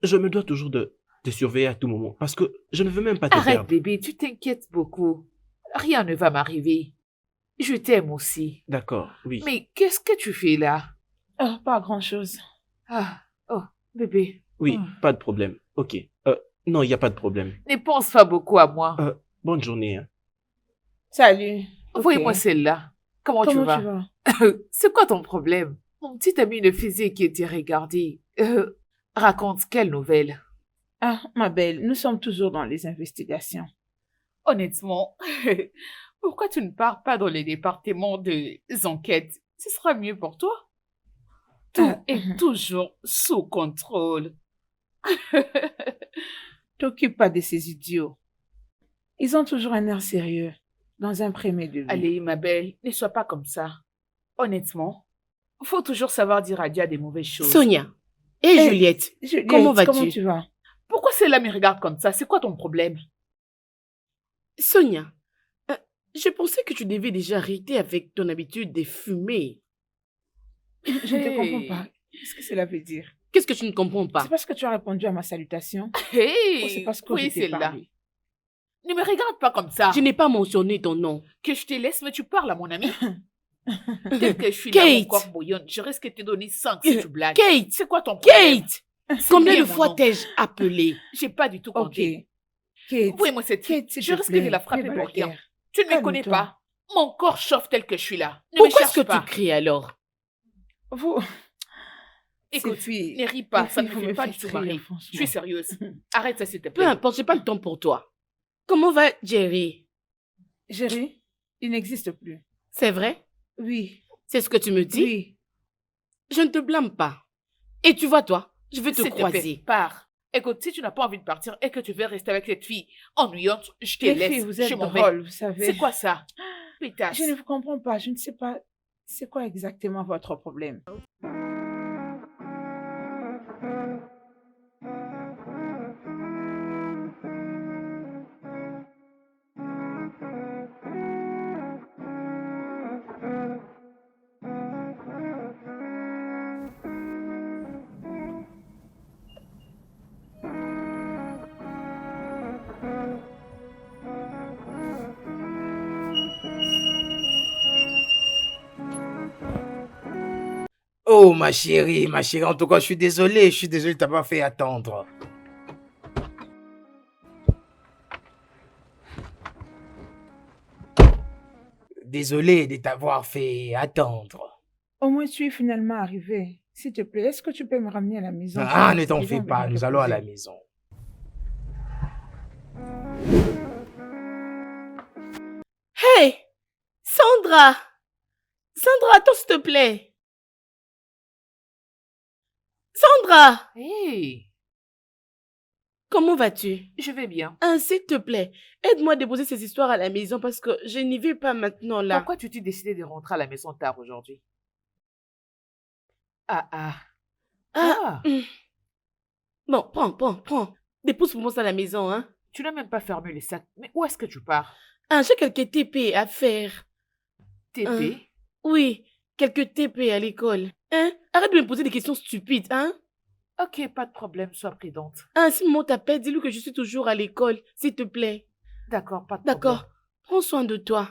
me dois toujours de te surveiller à tout moment. Parce que je ne veux même pas te Arrête, perdre. bébé, tu t'inquiètes beaucoup. Rien ne va m'arriver. Je t'aime aussi. D'accord, oui. Mais qu'est-ce que tu fais là? Pas grand-chose. Oh, bébé. Oui, pas de problème. Ok. Non, il n'y a pas de problème. Ne pense pas beaucoup à moi. Bonne journée. Hein. Salut. Envoyez-moi celle-là. Comment tu vas? tu vas? C'est quoi ton problème? Mon petit ami ne faisait qu'être regardé. Raconte quelle nouvelle? Ah, ma belle, nous sommes toujours dans les investigations. Honnêtement, pourquoi tu ne pars pas dans les départements des enquêtes? Ce sera mieux pour toi. Tout est toujours sous contrôle. T'occupe pas de ces idiots. Ils ont toujours un air sérieux, dans un premier degré. Allez, ma belle, ne sois pas comme ça. Honnêtement, faut toujours savoir dire adieu à des mauvaises choses. Sonia et Juliette, comment vas-tu? Tu vas? Pourquoi celle-là me regarde comme ça? C'est quoi ton problème? Sonia, je pensais que tu devais déjà arrêter avec ton habitude de fumer. Je ne te comprends pas. Qu'est-ce que cela veut dire? Qu'est-ce que tu ne comprends pas? C'est parce que tu as répondu à ma salutation. Hey, c'est parce que oui, je t'ai c'est là. parlé. Ne me regarde pas comme ça. Je n'ai pas mentionné ton nom. Que je te laisse, mais tu parles à mon ami. Tel que je suis là, mon corps bouillonne, je risque de te donner 5 si tu blagues. Kate! C'est quoi ton problème? Kate! Combien de fois t'ai-je appelé? J'ai pas du tout compté. Kate. Oui, moi cette fille, je risque de la frapper pour rien. Tu ne me connais pas. Mon corps chauffe tel que je suis là. Ne Pourquoi me est-ce cherche que pas. tu cries alors? Vous... Écoute, ne ris pas, ça ne me fait pas du tout marrer. Je suis sérieuse. Arrête ça, s'il te plaît. Peu importe, j'ai pas le temps pour toi. Comment va Jerry? Jerry, il n'existe plus. C'est vrai? Oui. C'est ce que tu me dis? Oui. Je ne te blâme pas. Et tu vois, toi, je vais te S'il croiser. plaît, pars. Écoute, si tu n'as pas envie de partir et que tu veux rester avec cette fille ennuyante, je te Les laisse. filles, vous êtes je m'en vais. drôles, vous savez. C'est quoi ça? Pétasse. Je ne vous comprends pas. Je ne sais pas c'est quoi exactement votre problème. Oh, ma chérie, en tout cas, je suis désolé de t'avoir fait attendre. Désolé de t'avoir fait attendre. Au moins, tu es finalement arrivé. S'il te plaît, est-ce que tu peux me ramener à la maison? Ah, ne t'en fais pas, nous allons à la maison. Hey! Sandra! Sandra, attends, s'il te plaît. Sandra! Hey! Comment vas-tu? Je vais bien. S'il te plaît, aide-moi à déposer ces histoires à la maison parce que je n'y vais pas maintenant là. Pourquoi tu t'es décidé de rentrer à la maison tard aujourd'hui? Ah. Bon, prends. Dépose pour moi ça à la maison, hein. Tu n'as même pas fermé les sacs. Mais où est-ce que tu pars? J'ai quelques TP à faire. TP? Oui, quelques TP à l'école. Arrête de me poser des questions stupides, hein. Ok, pas de problème, sois prudente. Si maman t'appelle, dis-lui que je suis toujours à l'école, s'il te plaît. D'accord, pas de problème. D'accord, prends soin de toi.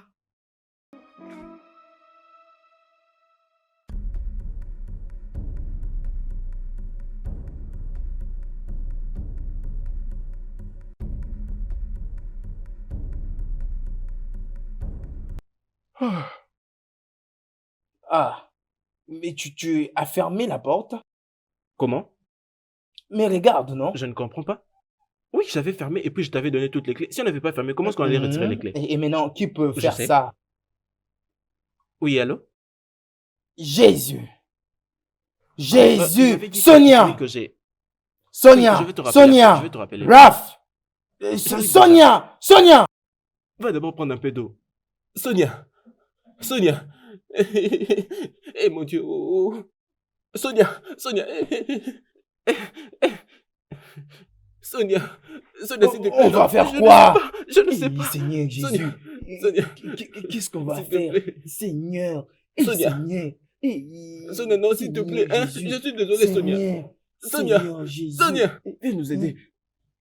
Ah, mais tu as fermé la porte? Comment? Mais regarde, non? Je ne comprends pas. Oui, j'avais fermé et puis je t'avais donné toutes les clés. Si on n'avait pas fermé, comment est-ce qu'on allait retirer les clés? Et maintenant, qui peut Je faire sais. ça? Oui, allô? Jésus! J'avais dit Sonia! que j'ai... Sonia! Oui, je vais te rappeler Sonia! après, je vais te rappeler. Raph! Sonia! Sonia! Va d'abord prendre un peu d'eau. Sonia! Eh mon Dieu! Sonia! Sonia, s'il te plaît. On va faire Je quoi? Je ne sais pas. Seigneur Jésus. Sonia. Qu'est-ce qu'on va S'il te faire? plaît. Seigneur. Sonia. Seigneur. Sonia, non, s'il te plaît. Hein? Je suis désolé, Sonia. Sonia. Viens nous aider.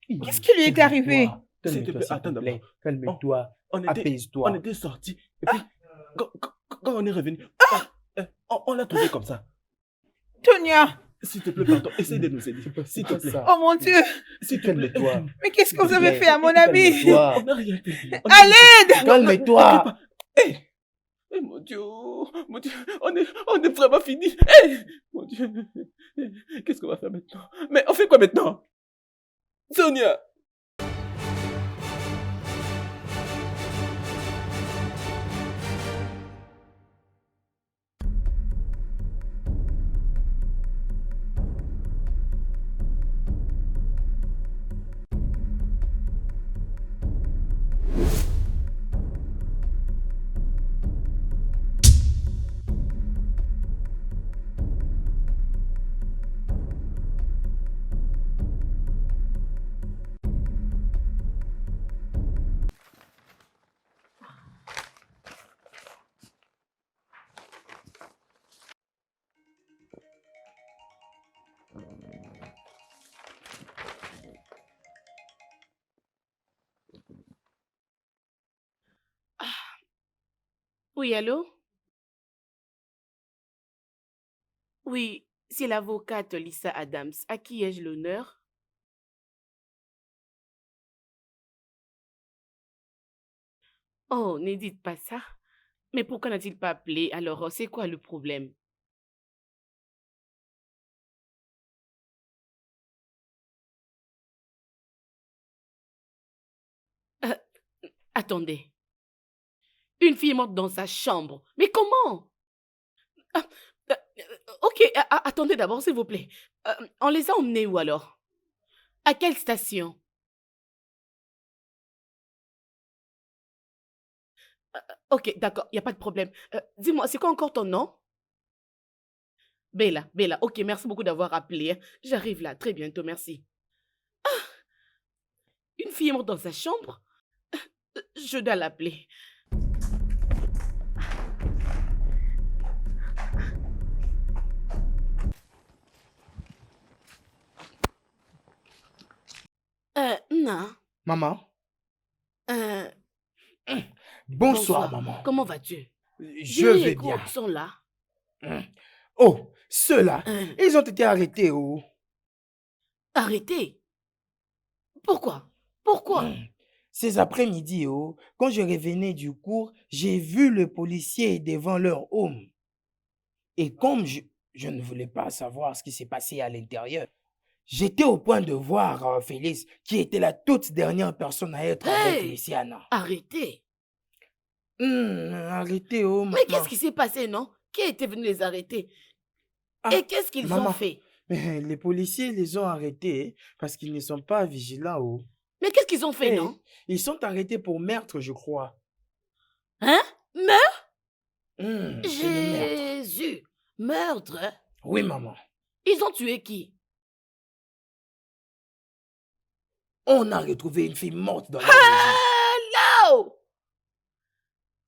Qu'est-ce qui lui est arrivé? S'il te plaît, attends d'abord. Calme-toi. Apaise-toi. On était sortis. Et puis, quand on est revenu, on l'a trouvé comme ça. Tonia! S'il te plaît, pardon, essaie de nous aider. S'il te plaît. Oh mon Dieu! S'il te plaît. Calme-toi. Mais qu'est-ce que vous avez fait à mon ami? On n'a rien fait. À l'aide! Calme-toi. Eh, mon Dieu, on est vraiment fini. Eh, mon Dieu, qu'est-ce qu'on va faire maintenant? Mais on fait quoi maintenant? Sonia! Oui, allô? Oui, c'est l'avocate Lisa Adams. À qui ai-je l'honneur? Oh, ne dites pas ça. Mais pourquoi n'a-t-il pas appelé? Alors, c'est quoi le problème? Euh, Attendez. Une fille morte dans sa chambre. Mais comment? Ah, ok, attendez d'abord, s'il vous plaît. On les a emmenés où alors? À quelle station? Ok, d'accord, il n'y a pas de problème. Dis-moi, c'est quoi encore ton nom? Bella, Bella. Ok, merci beaucoup d'avoir appelé, hein. J'arrive là, très bientôt, merci. Ah, une fille est morte dans sa chambre? Je dois l'appeler. Non. Maman? Bonsoir, maman. Comment vas-tu? Je vais bien. Ils sont là. Oh, ceux-là, ils ont été arrêtés, oh. Arrêtés? Pourquoi? Pourquoi? Ces après-midi, oh, quand je revenais du cours, j'ai vu le policier devant leur home. Et comme je ne voulais pas savoir ce qui s'est passé à l'intérieur, j'étais au point de voir Félix, qui était la toute dernière personne à être avec Luciana. Arrêtés? Arrêtés, oh, maman. Mais qu'est-ce qui s'est passé, non? Qui était venu les arrêter? Et qu'est-ce qu'ils ont fait? Mais les policiers les ont arrêtés parce qu'ils ne sont pas vigilants, oh. Mais qu'est-ce qu'ils ont fait, non? Ils sont arrêtés pour meurtre, je crois. Hein? Meurtre? C'est le meurtre. Jésus! Meurtre? Oui, maman. Ils ont tué qui? On a retrouvé une fille morte dans la maison. Hello!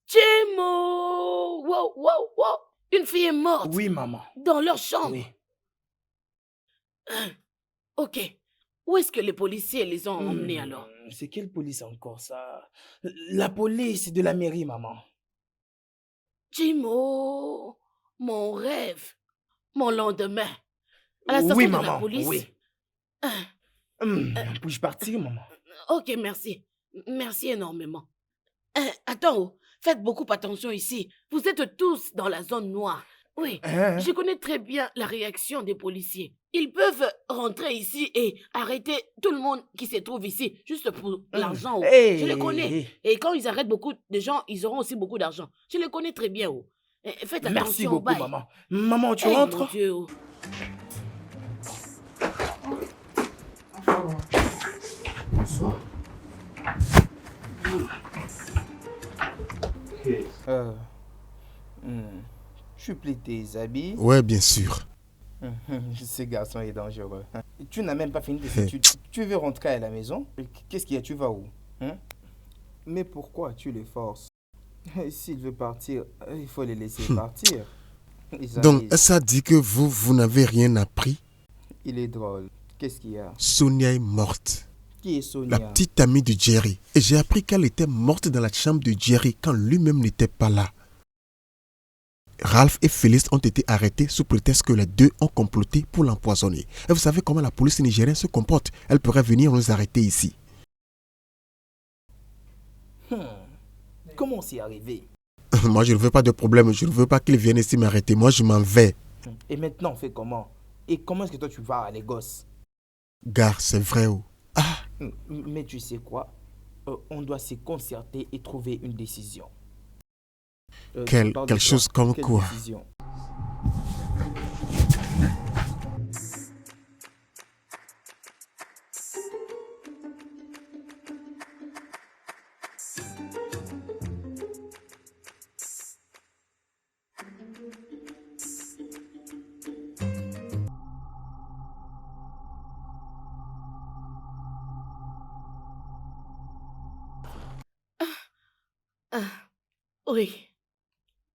Timo! Wow, wow, wow! Une fille est morte? Oui, maman. Dans leur chambre? Oui. Ok. Où est-ce que les policiers les ont emmenés alors? C'est quelle police encore, ça? La police de la mairie, maman. Timo! Mon rêve! Mon lendemain! À la station Oui, de la maman. police? Oui. Puis-je partir, maman? Ok, merci. Merci énormément. Attends, oh, faites beaucoup attention ici. Vous êtes tous dans la zone noire. Oui, je connais très bien la réaction des policiers. Ils peuvent rentrer ici et arrêter tout le monde qui se trouve ici, juste pour l'argent. Oh. Je les connais. Et quand ils arrêtent beaucoup de gens, ils auront aussi beaucoup d'argent. Je les connais très bien. Oh. Faites attention. Merci beaucoup, bye. maman. Maman, tu Mon rentres? Dieu, oh. Bonsoir. Tu plies tes habits. Ouais, bien sûr. Ce garçon est dangereux. Tu n'as même pas fini tes études. Tu veux rentrer à la maison? Qu'est-ce qu'il y a? Tu vas où? Mais pourquoi tu les forces? S'il veut partir, il faut les laisser partir. Donc, ça dit que vous n'avez rien appris? Il est drôle. Qu'est-ce qu'il y a? Sonia est morte. Qui est Sonia? La petite amie de Jerry. Et j'ai appris qu'elle était morte dans la chambre de Jerry quand lui-même n'était pas là. Ralph et Félix ont été arrêtés sous prétexte que les deux ont comploté pour l'empoisonner. Et vous savez comment la police nigérienne se comporte? Elle pourrait venir nous arrêter ici. Comment c'est arrivé? Moi, je ne veux pas de problème. Je ne veux pas qu'il vienne ici m'arrêter. Moi, je m'en vais. Et maintenant, on fait comment? Et comment est-ce que toi, tu vas à Lagos? Gare, c'est vrai. Oh. Mais tu sais quoi? On doit se concerter et trouver une décision. Quelque chose comme Quelle quoi? décision? Oui.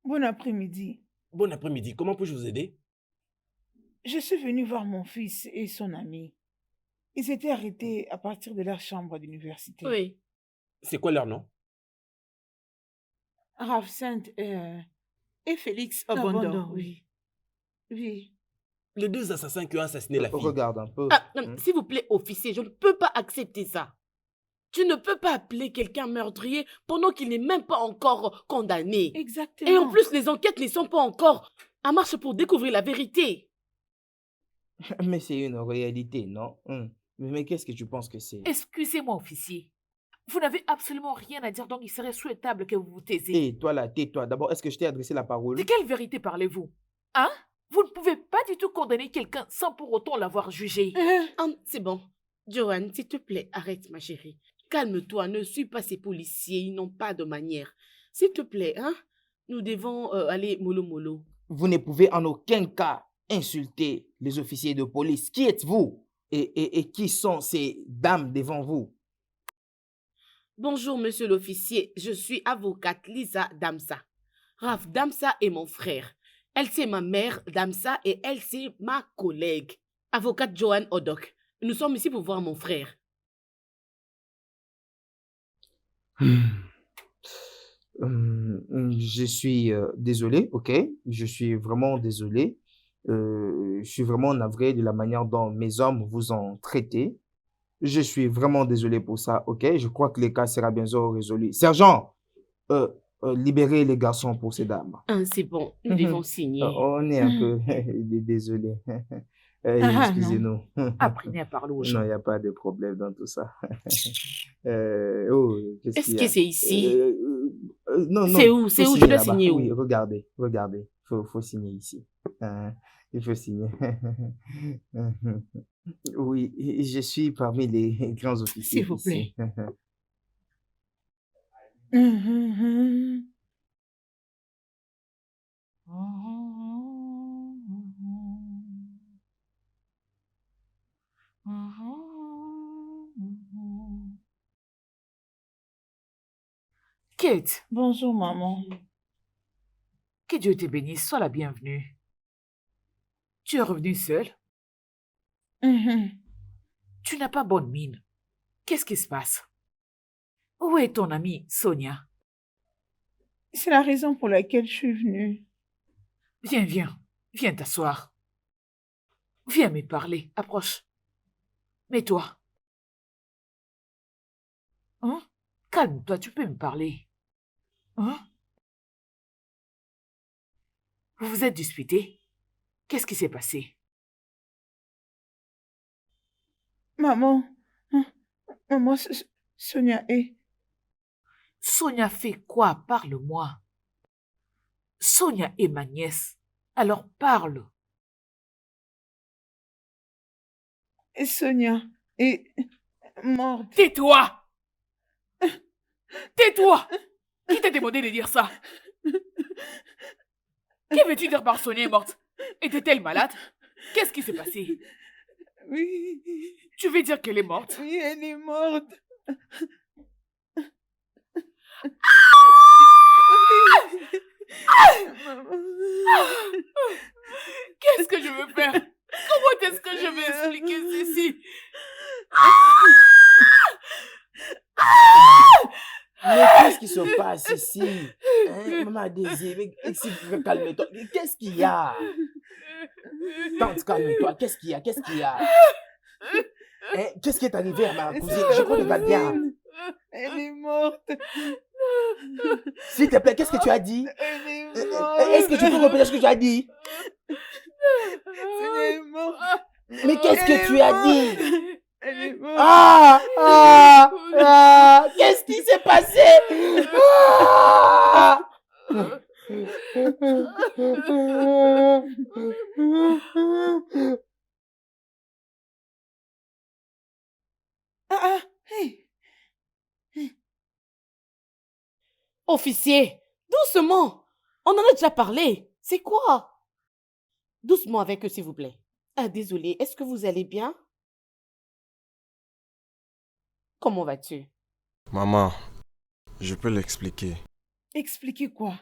Bon après-midi. Bon après-midi, comment puis-je vous aider? Je suis venue voir mon fils et son ami. Ils étaient arrêtés à partir de leur chambre d'université. Oui. C'est quoi leur nom? Ravsent et Félix Obondo, oui. Oui. Les deux assassins qui ont assassiné la fille. Regarde un peu. Non, s'il vous plaît, officier, je ne peux pas accepter ça. Tu ne peux pas appeler quelqu'un meurtrier pendant qu'il n'est même pas encore condamné. Exactement. Et en plus, les enquêtes ne sont pas encore en marche pour découvrir la vérité. Mais c'est une réalité, non? Mais qu'est-ce que tu penses que c'est? Excusez-moi, officier. Vous n'avez absolument rien à dire, donc il serait souhaitable que vous vous taisiez. Et toi là, tais-toi. D'abord, est-ce que je t'ai adressé la parole? De quelle vérité parlez-vous? Hein? Vous ne pouvez pas du tout condamner quelqu'un sans pour autant l'avoir jugé. C'est bon. Joanne, s'il te plaît, arrête ma chérie. Calme-toi, ne suis pas ces policiers, ils n'ont pas de manière. S'il te plaît, hein? Nous devons aller mollo. Vous ne pouvez en aucun cas insulter les officiers de police. Qui êtes-vous? Et qui sont ces dames devant vous? Bonjour, monsieur l'officier. Je suis avocate Lisa Damsa. Raph Damsa est mon frère. Elle, c'est ma mère, Damsa, et elle, c'est ma collègue, avocate Joanne Odok. Nous sommes ici pour voir mon frère. Je suis désolé, ok? Je suis vraiment désolé. Je suis vraiment navré de la manière dont mes hommes vous ont traité. Je suis vraiment désolé pour ça, ok? Je crois que le cas sera bientôt résolu. Sergent, libérez les garçons pour ces dames. C'est bon, nous devons signer. On est un peu désolé. Excusez-nous. Apprenez à parler aux gens. Non, il n'y a pas de problème dans tout ça. Est-ce que c'est ici? Non. C'est où? C'est où? Je dois signer où? Oui, regardez. Faut signer ici. Il faut signer. Oui, je suis parmi les grands officiers. S'il vous plaît. Kate. Bonjour, maman. Que Dieu te bénisse, sois la bienvenue. Tu es revenue seule? Tu n'as pas bonne mine. Qu'est-ce qui se passe? Où est ton amie, Sonia? C'est la raison pour laquelle je suis venue. Viens t'asseoir. Viens me parler, approche. Mets-toi. Hein? Calme-toi, tu peux me parler. Hein? Vous vous êtes disputés? Qu'est-ce qui s'est passé? Maman, Sonia est... Sonia fait quoi? Parle-moi. Sonia est ma nièce. Alors parle. Et Sonia est morte. Tais-toi! Tais-toi! Qui t'a demandé de dire ça? Que veux-tu dire par Sonia est morte? Était-elle malade? Qu'est-ce qui s'est passé? Oui. Tu veux dire qu'elle est morte? Oui, elle est morte. Qu'est-ce que je veux faire? Comment est-ce que je vais expliquer ceci? Mais qu'est-ce qui se passe ici? Maman Désir, calme-toi. Qu'est-ce qu'il y a? Tante, calme-toi. Qu'est-ce qu'il y a? Qu'est-ce qui est arrivé à ma cousine? Je crois qu'elle va bien. Elle est morte. S'il te plaît, qu'est-ce que tu as dit? Est-ce que tu peux répéter ce que tu as dit? Sonia est morte. Mais qu'est-ce que tu as dit? Elle est morte. Qu'est-ce qui s'est passé? Hey. Officier, doucement. On en a déjà parlé. C'est quoi? Doucement avec eux, s'il vous plaît. Ah, désolé, est-ce que vous allez bien? Comment vas-tu? Maman, je peux l'expliquer. Expliquer quoi?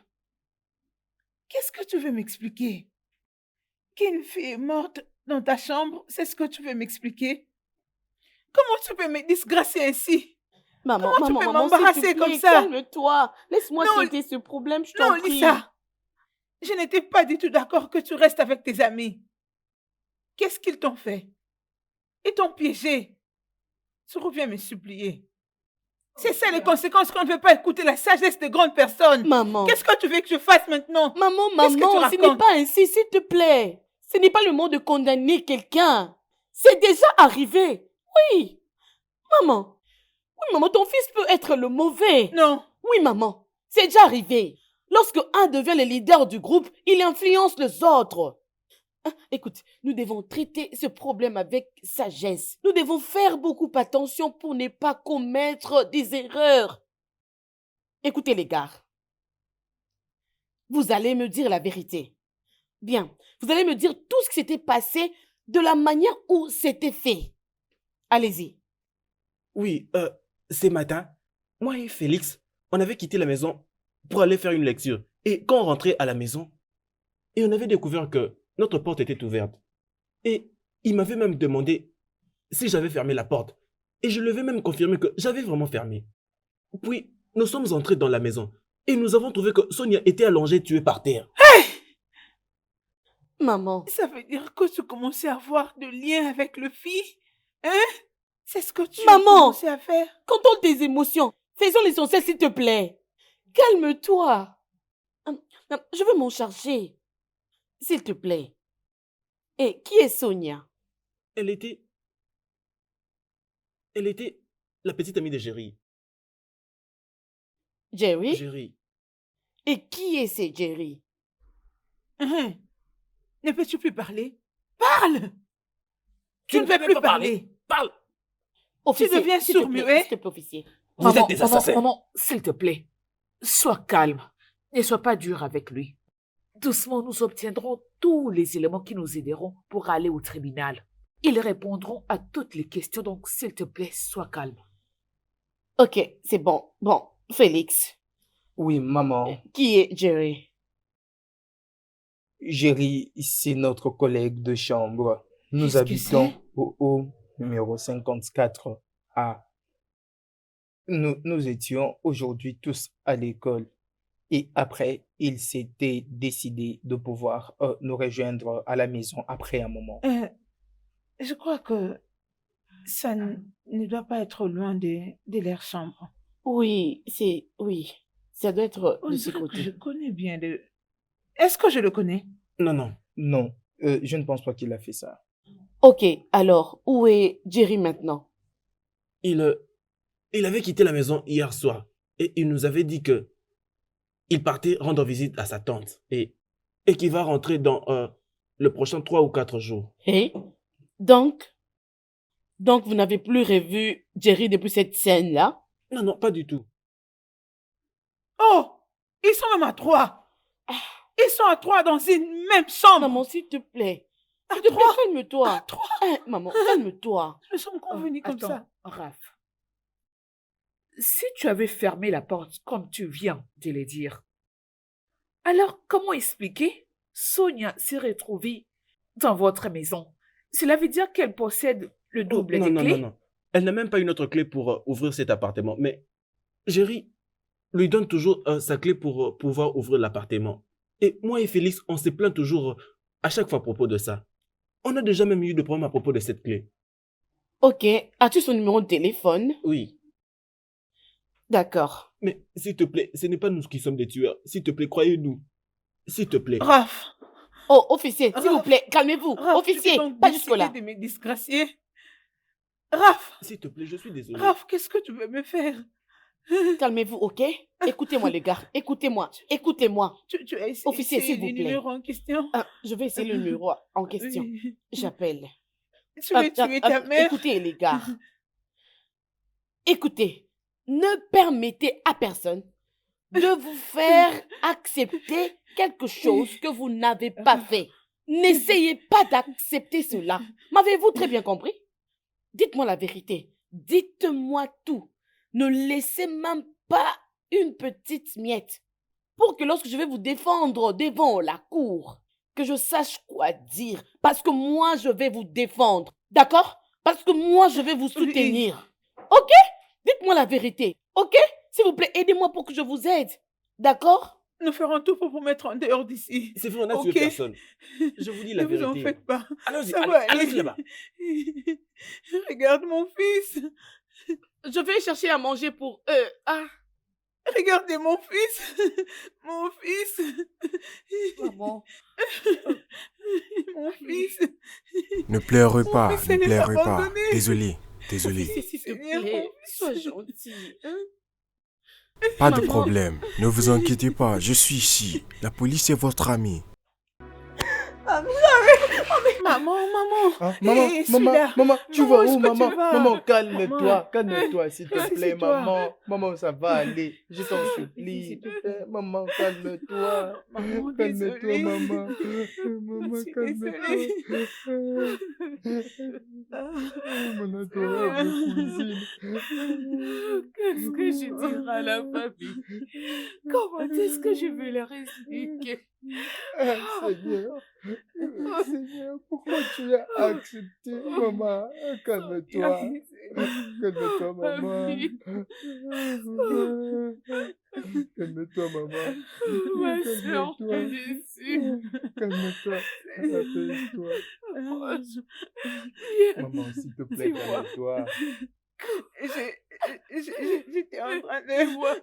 Qu'est-ce que tu veux m'expliquer? Qu'une fille est morte dans ta chambre, c'est ce que tu veux m'expliquer? Comment tu peux me disgracier ainsi? Maman, Comment tu peux s'il m'embarrasser te plaît, comme ça? calme-toi. Laisse-moi Non, traiter ce problème, je t'en Non, prie. Lisa, je n'étais pas du tout d'accord que tu restes avec tes amis. Qu'est-ce qu'ils t'ont fait? Ils t'ont piégé. Tu reviens me supplier. C'est ça les conséquences quand on ne veut pas écouter la sagesse des grandes personnes. Maman. Qu'est-ce que tu veux que je fasse maintenant? Maman, Qu'est-ce que tu ce n'est racontes? pas ainsi, s'il te plaît. Ce n'est pas le moment de condamner quelqu'un. C'est déjà arrivé. Oui. Maman. Oui, maman, ton fils peut être le mauvais. Non. Oui, maman. C'est déjà arrivé. Lorsque un devient le leader du groupe, il influence les autres. Écoute, nous devons traiter ce problème avec sagesse. Nous devons faire beaucoup attention pour ne pas commettre des erreurs. Écoutez les gars. Vous allez me dire la vérité. Bien, vous allez me dire tout ce qui s'était passé de la manière où c'était fait. Allez-y. Oui, ce matin, moi et Félix, on avait quitté la maison pour aller faire une lecture. Et quand on rentrait à la maison, et on avait découvert que notre porte était ouverte. Et il m'avait même demandé si j'avais fermé la porte. Et je lui avais même confirmé que j'avais vraiment fermé. Puis, nous sommes entrés dans la maison. Et nous avons trouvé que Sonia était allongée, tuée par terre. Hey! Maman. Ça veut dire que tu commençais à avoir de liens avec le fils? Hein? C'est ce que tu as commencé à faire? Contrôle tes émotions. Faisons l'essentiel, s'il te plaît. Calme-toi. Je veux m'en charger. S'il te plaît. Et qui est Sonia? Elle était la petite amie de Jerry. Jerry? Jerry. Et qui est ce Jerry? Ne peux-tu plus parler? Parle! Tu ne peux plus parler. Parle! Officier, Tu deviens s'il te plaît, sourd-muet? s'il te plaît, officier. Vous êtes des assassins. Maman, s'il te plaît, sois calme. Ne sois pas dur avec lui. Doucement, nous obtiendrons tous les éléments qui nous aideront pour aller au tribunal. Ils répondront à toutes les questions, donc s'il te plaît, sois calme. Ok, c'est bon. Bon, Félix. Oui, maman. Qui est Jerry? Jerry, c'est notre collègue de chambre. Nous Qu'est-ce que habitons c'est? au haut numéro 54A. Nous étions aujourd'hui tous à l'école. Et après, il s'était décidé de pouvoir nous rejoindre à la maison après un moment. Je crois que ça ne doit pas être loin de leur chambre. Oui, oui. Ça doit être On de ce dirait que côté. je connais bien le... Est-ce que je le connais? Non. Non, je ne pense pas qu'il a fait ça. Ok, alors, où est Jerry maintenant? Il avait quitté la maison hier soir. Et il nous avait dit que il partait rendre visite à sa tante. Et qu'il va rentrer dans le prochain 3 ou 4 jours. Et donc, vous n'avez plus revu Jerry depuis cette scène-là? Non, pas du tout. Oh! Ils sont même à 3. Ils sont à 3 dans une même chambre. Maman, s'il te plaît. À S'il te plaît, 3. calme-toi. À 3. Maman, calme-toi. Nous sommes convenus comme Attends, ça. Raph. Si tu avais fermé la porte comme tu viens de le dire, alors comment expliquer Sonia s'est retrouvée dans votre maison? Cela veut dire qu'elle possède le double des clés? Non. Elle n'a même pas une autre clé pour ouvrir cet appartement. Mais Jerry lui donne toujours sa clé pour pouvoir ouvrir l'appartement. Et moi et Félix, on se plaint toujours à chaque fois à propos de ça. On a déjà même eu de problèmes à propos de cette clé. Ok, as-tu son numéro de téléphone? Oui. D'accord. Mais s'il te plaît, ce n'est pas nous qui sommes des tueurs. S'il te plaît, croyez-nous. S'il te plaît. Raph, Oh, officier, s'il vous Raph, plaît, calmez-vous. Raph, tu Officier, peux donc pas décider jusque-là. de me disgracier. Raph, S'il te plaît, je suis désolé. Raph, qu'est-ce que tu veux me faire? Calmez-vous, ok? Écoutez-moi, les gars. Écoutez-moi. Écoutez-moi. Tu as Officier, essayé s'il vous le plaît. numéro en question? Ah, je vais essayer le numéro en question. Oui. J'appelle. Tu veux tuer ta mère? Écoutez, les gars. Écoutez, ne permettez à personne de vous faire accepter quelque chose que vous n'avez pas fait. N'essayez pas d'accepter cela. M'avez-vous très bien compris? Dites-moi la vérité. Dites-moi tout. Ne laissez même pas une petite miette pour que lorsque je vais vous défendre devant la cour, que je sache quoi dire. Parce que moi, je vais vous défendre. D'accord? Parce que moi, je vais vous soutenir. Ok? Dites-moi la vérité. Ok? S'il vous plaît, aidez-moi pour que je vous aide. D'accord? Nous ferons tout pour vous mettre en dehors d'ici. C'est vrai, on a tué Ok? personne. Je vous dis la Ne vous vérité. en faites pas. Allons-y, Ça va allez aller. là-bas. Regarde mon fils. Je vais chercher à manger pour eux. Ah, Regardez mon fils. Mon fils. maman. Mon fils. Ne pleurez Mon pas, fils, ne elle est pleurez pas. abandonnée. Désolé, désolé. S'il te Seigneur, plaît, mon fils. sois gentil. Hein? Pas de Maman. problème, ne vous inquiétez pas, je suis ici. La police est votre ami. Maman, maman. Hein, maman, Eh, maman, celui-là. maman, tu Maman, vas est-ce où, que tu maman? vas? Maman, calme-toi, Maman. calme-toi, s'il te plaît, Assis-toi. maman. Maman, ça va aller. Je t'en S'il supplie. te plaît. Maman, calme-toi. Maman, Calme-toi, désolée. maman. Maman, Je suis calme-toi. Ah. Mon adorable cousine. Qu'est-ce que je dirai à la famille? Comment est-ce que je vais leur expliquer? Ah, Seigneur. Seigneur, pourquoi tu as accepté, maman? Calme-toi. Calme-toi, maman. Calme-toi, maman. Ma soeur Calme-toi. que je suis. Calme-toi. Apaise-toi. Maman, s'il te plaît, Dis-moi. calme-toi. J'étais en train de voir.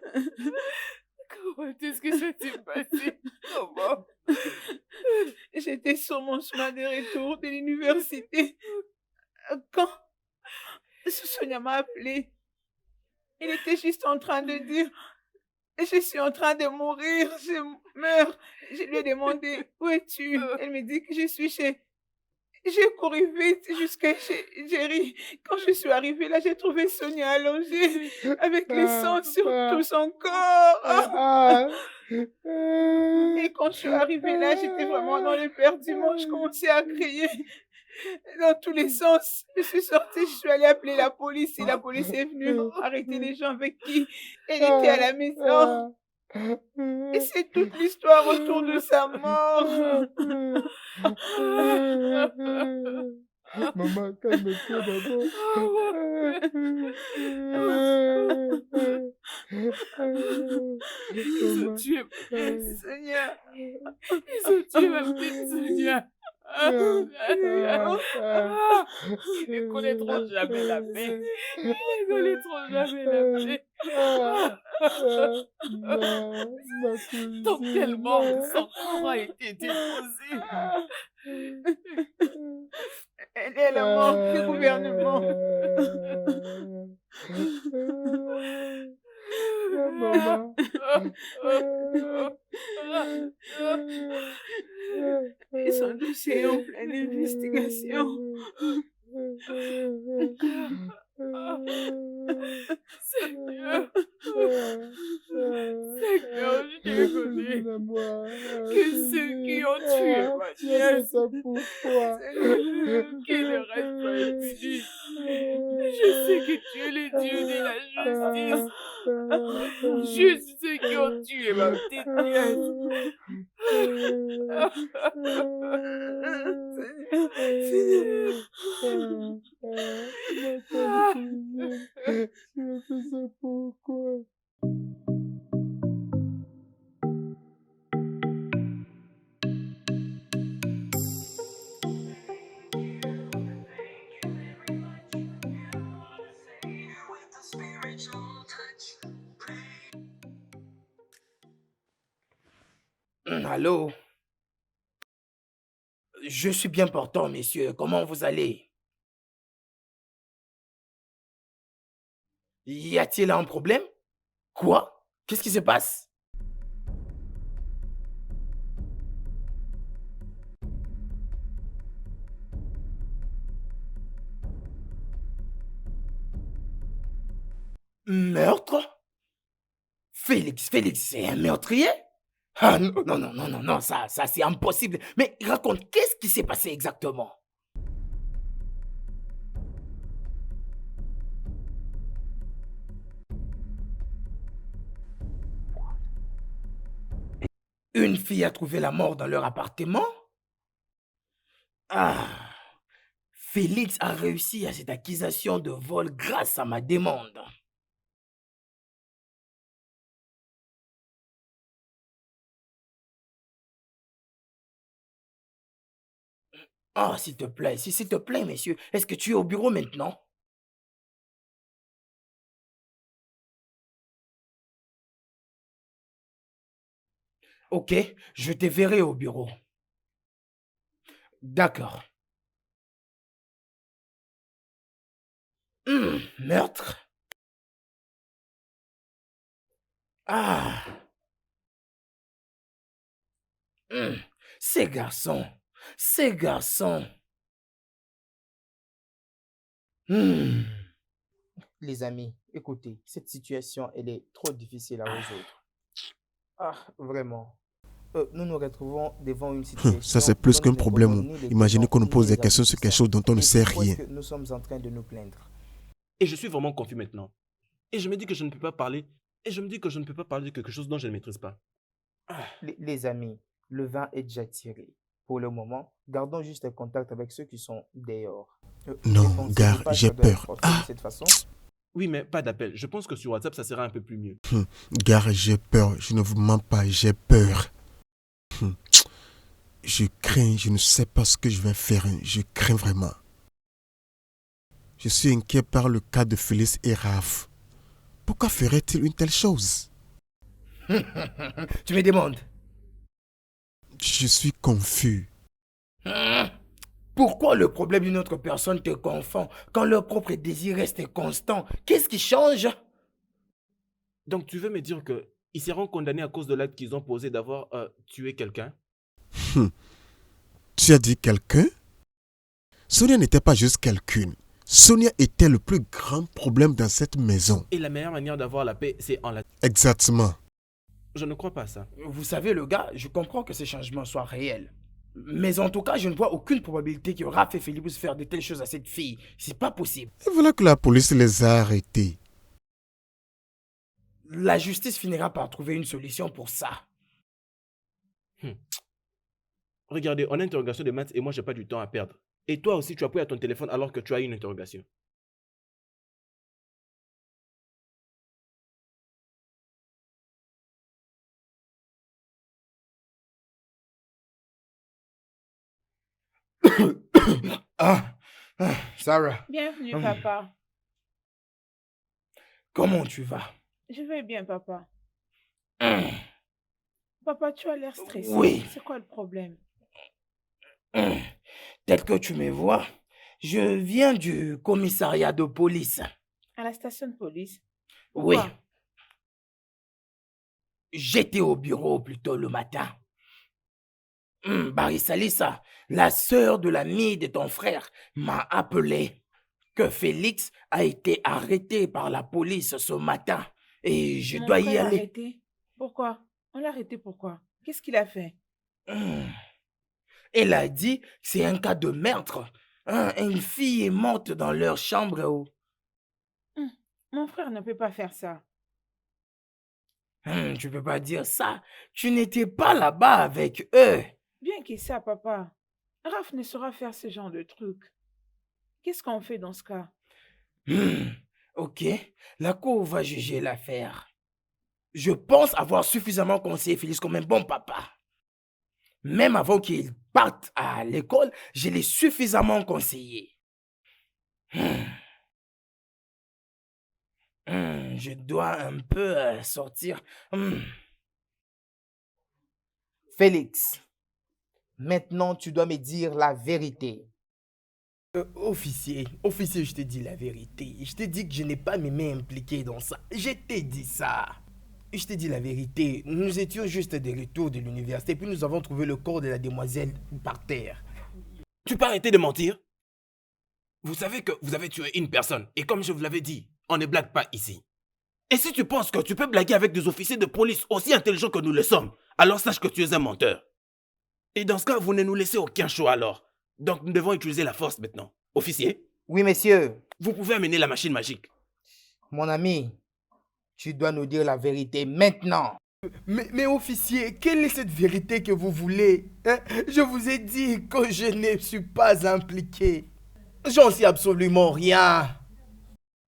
Comment est-ce que ça s'est passé? Comment? J'étais sur mon chemin de retour de l'université. Quand Sonia m'a appelé, il était juste en train de dire: je suis en train de mourir, je meurs. Je lui ai demandé: où es-tu? Elle me dit que je suis chez. J'ai couru vite jusqu'à chez Jerry. Quand je suis arrivée là, j'ai trouvé Sonia allongée avec le sang sur tout son corps. Et quand je suis arrivée là, j'étais vraiment dans l'éperdument. Je commençais à crier dans tous les sens. Je suis sortie, je suis allée appeler la police et la police est venue arrêter les gens avec qui elle était à la maison. Et c'est toute l'histoire autour de sa mort. Maman, calme-toi d'abord. Ils ont tué ma Seigneur. Ils ont tué ma petite Sonia. Ils ne connaîtront jamais la paix. Ils ne connaîtront jamais la paix. Donc tellement son corps a été déposé. Elle est à la mort du gouvernement. Maman. Et son dossier est en pleine investigation. Seigneur, Seigneur, je te connais que ceux qui ont tué ma nièce, qu'ils ne restent pas impunis. Je sais que tu es le Dieu de la justice. Juste ceux qui ont tué ma petite nièce. Tu as fait ça pourquoi? Allô? Je suis bien portant, messieurs. Comment vous allez? Y a-t-il un problème? Quoi? Qu'est-ce qui se passe? Meurtre? Félix, c'est un meurtrier? Ah non, non, non, non, non, non, ça c'est impossible. Mais raconte, qu'est-ce qui s'est passé exactement? Une fille a trouvé la mort dans leur appartement? Ah, Félix a réussi à cette accusation de vol grâce à ma demande. Ah, s'il te plaît, messieurs, est-ce que tu es au bureau maintenant? Ok, je te verrai au bureau. D'accord. Meurtre? Ah, hmm, ces garçons, ces garçons. Hmm. Les amis, écoutez, cette situation, elle est trop difficile à résoudre. Ah, vraiment. Nous nous retrouvons devant une situation Ça, c'est plus dont qu'un nous ne problème. connaissons ni les Imaginez tenants qu'on nous ni pose des les questions sur quelque aboutissants. chose dont on ne Et sait pourquoi est-ce rien. que nous sommes en train de nous plaindre? Et je suis vraiment confus maintenant. Et je me dis que je ne peux pas parler. Et je me dis que je ne peux pas parler de quelque chose dont je ne maîtrise pas. Les amis, le vin est déjà tiré. Pour le moment, gardons juste un contact avec ceux qui sont dehors. Ne Non, pensez-vous gars, pas que j'ai ça doit peur. être fait de cette façon? Oui, mais pas d'appel. Je pense que sur WhatsApp, ça sera un peu plus mieux. Gars, j'ai peur. Je ne vous mens pas, j'ai peur. Je crains, je ne sais pas ce que je vais faire. Je crains vraiment. Je suis inquiet par le cas de Félix et Raph. Pourquoi ferait-il une telle chose? Tu me demandes? Je suis confus. Pourquoi le problème d'une autre personne te confond quand leur propre désir reste constant? Qu'est-ce qui change? Donc, tu veux me dire que ils seront condamnés à cause de l'acte qu'ils ont posé d'avoir tué quelqu'un? Tu as dit quelqu'un? Sonia n'était pas juste quelqu'une. Sonia était le plus grand problème dans cette maison. Et la meilleure manière d'avoir la paix, c'est en la... Exactement. Je ne crois pas à ça. Vous savez, le gars, je comprends que ces changements soient réels. Mais en tout cas, je ne vois aucune probabilité que Raph et Philippus faire de telles choses à cette fille. C'est pas possible. Et voilà que la police les a arrêtés. La justice finira par trouver une solution pour ça. Regardez, on a une interrogation de maths et moi, j'ai pas du temps à perdre. Et toi aussi, tu as pris à ton téléphone alors que tu as une interrogation. Sarah. Bienvenue, papa. Comment tu vas? Je vais bien, papa. Papa, tu as l'air stressé. Oui. C'est quoi le problème? Tel que tu me vois, je viens du commissariat de police. À la station de police? Oui. Pourquoi? J'étais au bureau plus tôt le matin. Barisalisa, la sœur de l'ami de ton frère, m'a appelé que Félix a été arrêté par la police ce matin et je Mon dois y frère aller. arrêté? Pourquoi? On l'a arrêté pourquoi? Qu'est-ce qu'il a fait? Elle a dit que c'est un cas de meurtre. Une fille est morte dans leur chambre. Mon frère ne peut pas faire ça. Tu peux pas dire ça. Tu n'étais pas là-bas avec eux. Bien qu'il ça, papa. Raph ne saura faire ce genre de truc. Qu'est-ce qu'on fait dans ce cas? Ok, la cour va juger l'affaire. Je pense avoir suffisamment conseillé Félix comme un bon papa. Même avant qu'il parte à l'école, je l'ai suffisamment conseillé. Je dois un peu sortir. Félix, maintenant tu dois me dire la vérité. Officier, je te dis la vérité. Je t'ai dit que je n'ai pas mes mains impliquées dans ça. Je t'ai dit ça. Je t'ai dit la vérité. Nous étions juste de retour de l'université, puis nous avons trouvé le corps de la demoiselle par terre. Tu peux arrêter de mentir? Vous savez que vous avez tué une personne. Et comme je vous l'avais dit, on ne blague pas ici. Et si tu penses que tu peux blaguer avec des officiers de police aussi intelligents que nous le sommes, alors sache que tu es un menteur. Et dans ce cas, vous ne nous laissez aucun choix alors. Donc nous devons utiliser la force maintenant. Officier? Oui, monsieur. Vous pouvez amener la machine magique. Mon ami, tu dois nous dire la vérité maintenant. Mais officier, quelle est cette vérité que vous voulez, hein? Je vous ai dit que je ne suis pas impliqué. J'en sais absolument rien.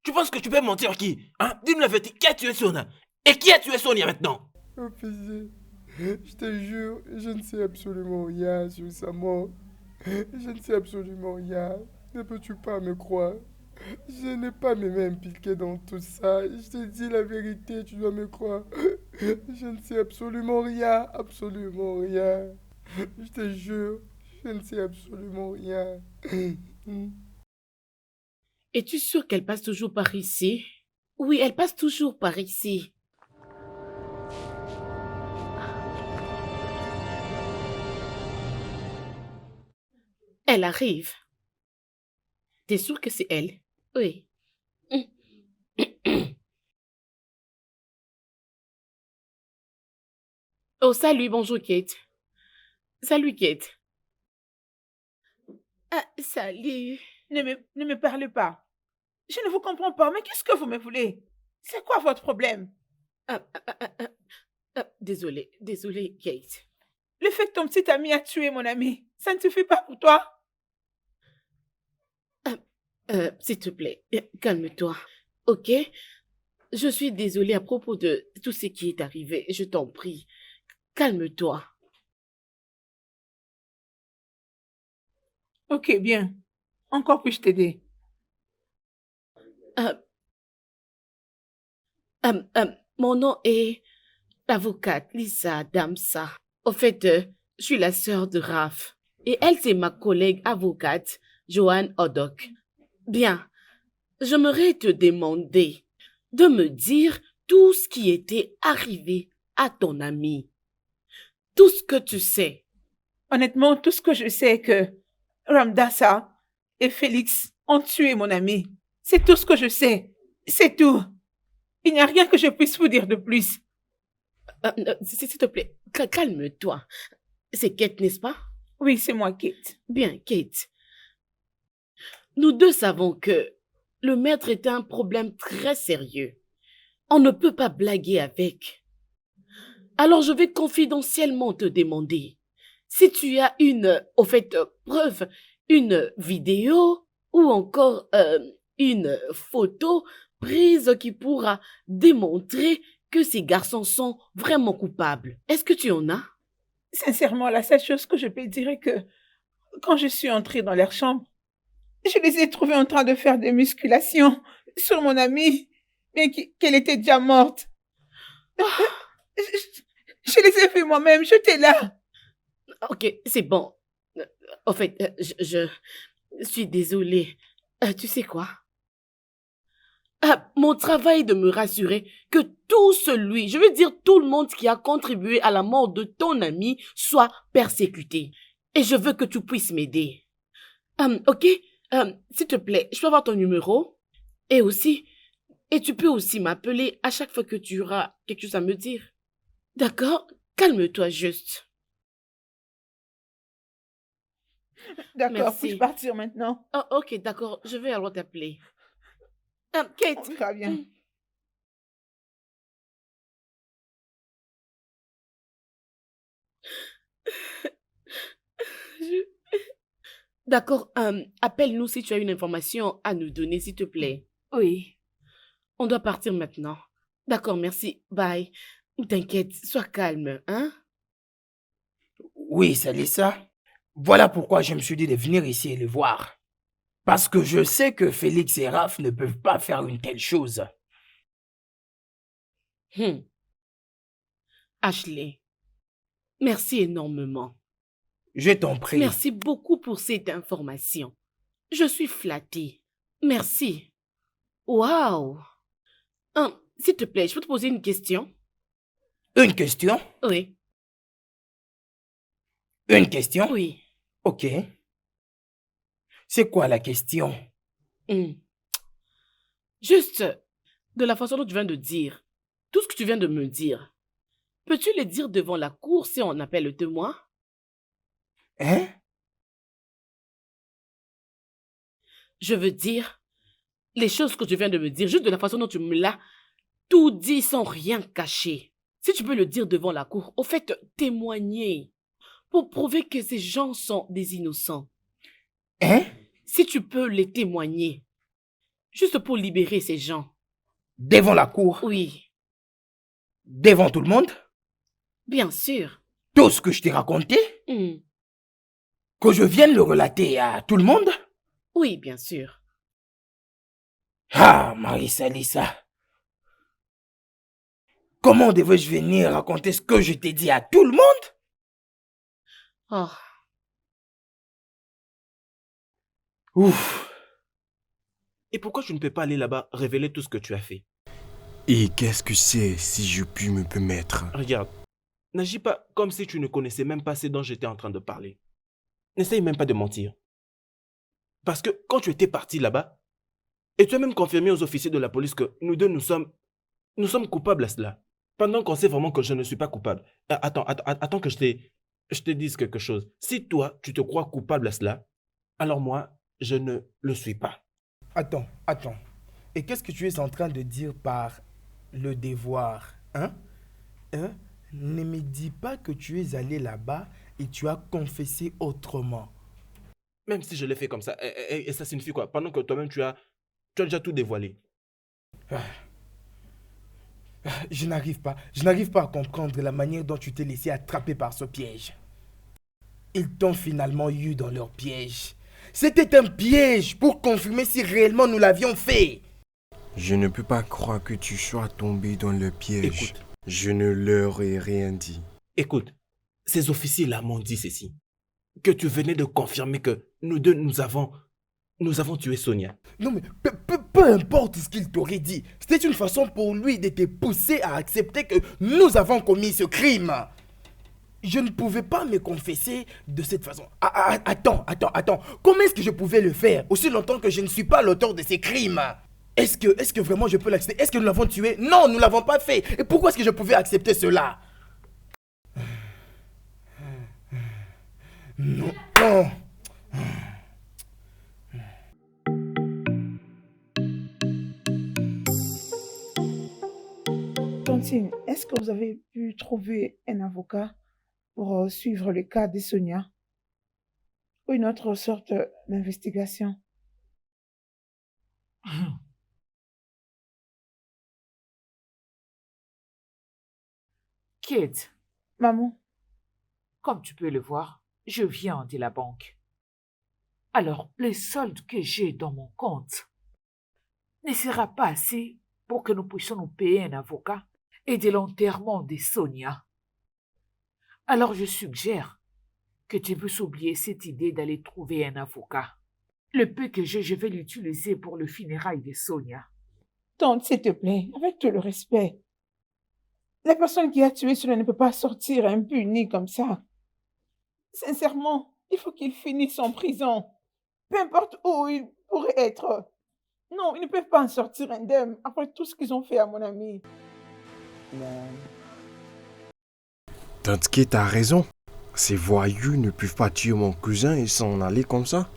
Tu penses que tu peux mentir qui? Hein? Dis-nous la vérité, qui a tué Sonia? Et qui a tué Sonia maintenant? Officier, je te jure, je ne sais absolument rien sur sa mort. Je ne sais absolument rien. Ne peux-tu pas me croire? Je n'ai pas mes mains impliquées dans tout ça. Je te dis la vérité, tu dois me croire. Je ne sais absolument rien, absolument rien. Je te jure, je ne sais absolument rien. Es-tu sûr qu'elle passe toujours par ici? Oui, elle passe toujours par ici. Elle arrive. T'es sûr que c'est elle? Oui. Oh, salut, bonjour Kate. Salut Kate. Ah, salut. Ne me parlez pas. Je ne vous comprends pas, mais qu'est-ce que vous me voulez? C'est quoi votre problème? Désolée, Kate. Le fait que ton petit ami a tué mon ami, ça ne suffit pas pour toi? S'il te plaît, calme-toi, ok? Je suis désolée à propos de tout ce qui est arrivé, je t'en prie. Calme-toi. Ok, bien. Encore puis-je t'aider? Mon nom est l'avocate Lisa Damsa. Au fait, je suis la sœur de Raph. Et elle, c'est ma collègue avocate, Joanne Odok. Bien, j'aimerais te demander de me dire tout ce qui était arrivé à ton ami. Tout ce que tu sais. Honnêtement, tout ce que je sais est que Ramdasa et Félix ont tué mon ami. C'est tout ce que je sais. C'est tout. Il n'y a rien que je puisse vous dire de plus. S'il te plaît, calme-toi. C'est Kate, n'est-ce pas? Oui, c'est moi, Kate. Bien, Kate. Nous deux savons que le meurtre est un problème très sérieux. On ne peut pas blaguer avec. Alors je vais confidentiellement te demander si tu as preuve, une vidéo ou encore une photo prise qui pourra démontrer que ces garçons sont vraiment coupables. Est-ce que tu en as? Sincèrement, la seule chose que je peux dire est que quand je suis entrée dans leur chambre, je les ai trouvés en train de faire des musculations sur mon amie, bien qu'elle était déjà morte. Je les ai vus moi-même, j'étais là. Ok, c'est bon. En fait, je suis désolée. Tu sais quoi? Mon travail est de me rassurer que tout le monde qui a contribué à la mort de ton ami soit persécuté. Et je veux que tu puisses m'aider. Ok? S'il te plaît, je peux avoir ton numéro? Et tu peux aussi m'appeler à chaque fois que tu auras quelque chose à me dire. D'accord? Calme-toi juste. D'accord, puis-je partir maintenant? Oh, ok, d'accord, je vais alors t'appeler. Kate. Très bien. D'accord, appelle-nous si tu as une information à nous donner, s'il te plaît. Oui. On doit partir maintenant. D'accord, merci. Bye. T'inquiète, sois calme, hein? Oui, c'est Lisa. Voilà pourquoi je me suis dit de venir ici et le voir. Parce que je sais que Félix et Raph ne peuvent pas faire une telle chose. Ashley, Merci énormément. Je t'en prie. Merci beaucoup pour cette information. Je suis flattée. Merci. Waouh. S'il te plaît, je peux te poser une question? Une question? Oui. Une question? Oui. Ok. C'est quoi la question? Juste, de la façon dont tu viens de dire, tout ce que tu viens de me dire, peux-tu le dire devant la cour si on appelle le témoin? Hein? Je veux dire, les choses que tu viens de me dire, juste de la façon dont tu me l'as tout dit sans rien cacher. Si tu peux le dire devant la cour, au fait, témoigner, pour prouver que ces gens sont des innocents. Hein? Si tu peux les témoigner, juste pour libérer ces gens. Devant la cour? Oui. Devant tout le monde? Bien sûr. Tout ce que je t'ai raconté? Que je vienne le relater à tout le monde? Oui, bien sûr. Ah, Marissa Lisa. Comment devais-je venir raconter ce que je t'ai dit à tout le monde? Oh. Ouf. Et pourquoi tu ne peux pas aller là-bas révéler tout ce que tu as fait? Et qu'est-ce que c'est, si je puis me permettre? Regarde, n'agis pas comme si tu ne connaissais même pas ce dont j'étais en train de parler. N'essaye même pas de mentir. Parce que quand tu étais parti là-bas, et tu as même confirmé aux officiers de la police que nous deux, nous sommes coupables à cela. Pendant qu'on sait vraiment que je ne suis pas coupable. Attends que je te dise quelque chose. Si toi, tu te crois coupable à cela, alors moi, je ne le suis pas. Attends. Et qu'est-ce que tu es en train de dire par le devoir, hein? Ne me dis pas que tu es allé là-bas et tu as confessé autrement. Même si je l'ai fait comme ça, et ça signifie quoi? Pendant que toi-même, tu as déjà tout dévoilé. Je n'arrive pas à comprendre la manière dont tu t'es laissé attraper par ce piège. Ils t'ont finalement eu dans leur piège. C'était un piège pour confirmer si réellement nous l'avions fait. Je ne peux pas croire que tu sois tombé dans le piège. Écoute. Je ne leur ai rien dit. Écoute, ces officiers-là m'ont dit ceci. Que tu venais de confirmer que nous deux, nous avons tué Sonia. Non mais peu importe ce qu'il t'aurait dit. C'était une façon pour lui de te pousser à accepter que nous avons commis ce crime. Je ne pouvais pas me confesser de cette façon. Attends. Comment est-ce que je pouvais le faire aussi longtemps que je ne suis pas l'auteur de ces crimes? Est-ce que vraiment je peux l'accepter? Est-ce que nous l'avons tué? Non, nous ne l'avons pas fait. Et pourquoi est-ce que je pouvais accepter cela? Non. Tantine, est-ce que vous avez pu trouver un avocat pour suivre le cas de Sonia? Ou une autre sorte d'investigation? Kate, Maman, comme tu peux le voir, je viens de la banque. Alors, le solde que j'ai dans mon compte ne sera pas assez pour que nous puissions nous payer un avocat et de l'enterrement de Sonia. Alors, je suggère que tu puisses oublier cette idée d'aller trouver un avocat. Le peu que j'ai, je vais l'utiliser pour le funérail de Sonia. tante, s'il te plaît, avec tout le respect. La personne qui a tué Sonia ne peut pas sortir impunie comme ça. Sincèrement, il faut qu'il finisse en prison. Peu importe où il pourrait être. Non, ils ne peuvent pas en sortir indemne après tout ce qu'ils ont fait à mon ami. Tante Kate a raison. Ces voyous ne peuvent pas tuer mon cousin et s'en aller comme ça.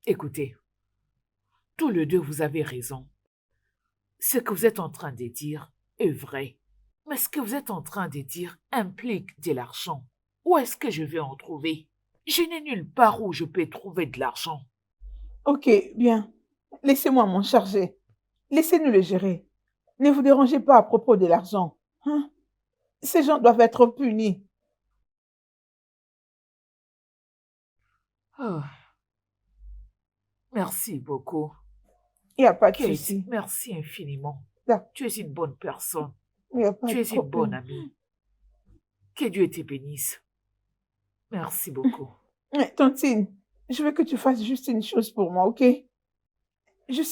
Écoutez, tous les deux vous avez raison. Ce que vous êtes en train de dire est vrai. Mais ce que vous êtes en train de dire implique de l'argent. Où est-ce que je vais en trouver? Je n'ai nulle part où je peux trouver de l'argent. Ok, bien. Laissez-moi m'en charger. Laissez-nous le gérer. Ne vous dérangez pas à propos de l'argent. Hein? Ces gens doivent être punis. Oh. Merci beaucoup. Il n'y a pas de Kate, souci. merci infiniment. Tu es une bonne personne. Il n'y a pas Tu de es une bonne problème. amie. Que Dieu te bénisse. Merci beaucoup. Tantine, je veux que tu fasses juste une chose pour moi, ok?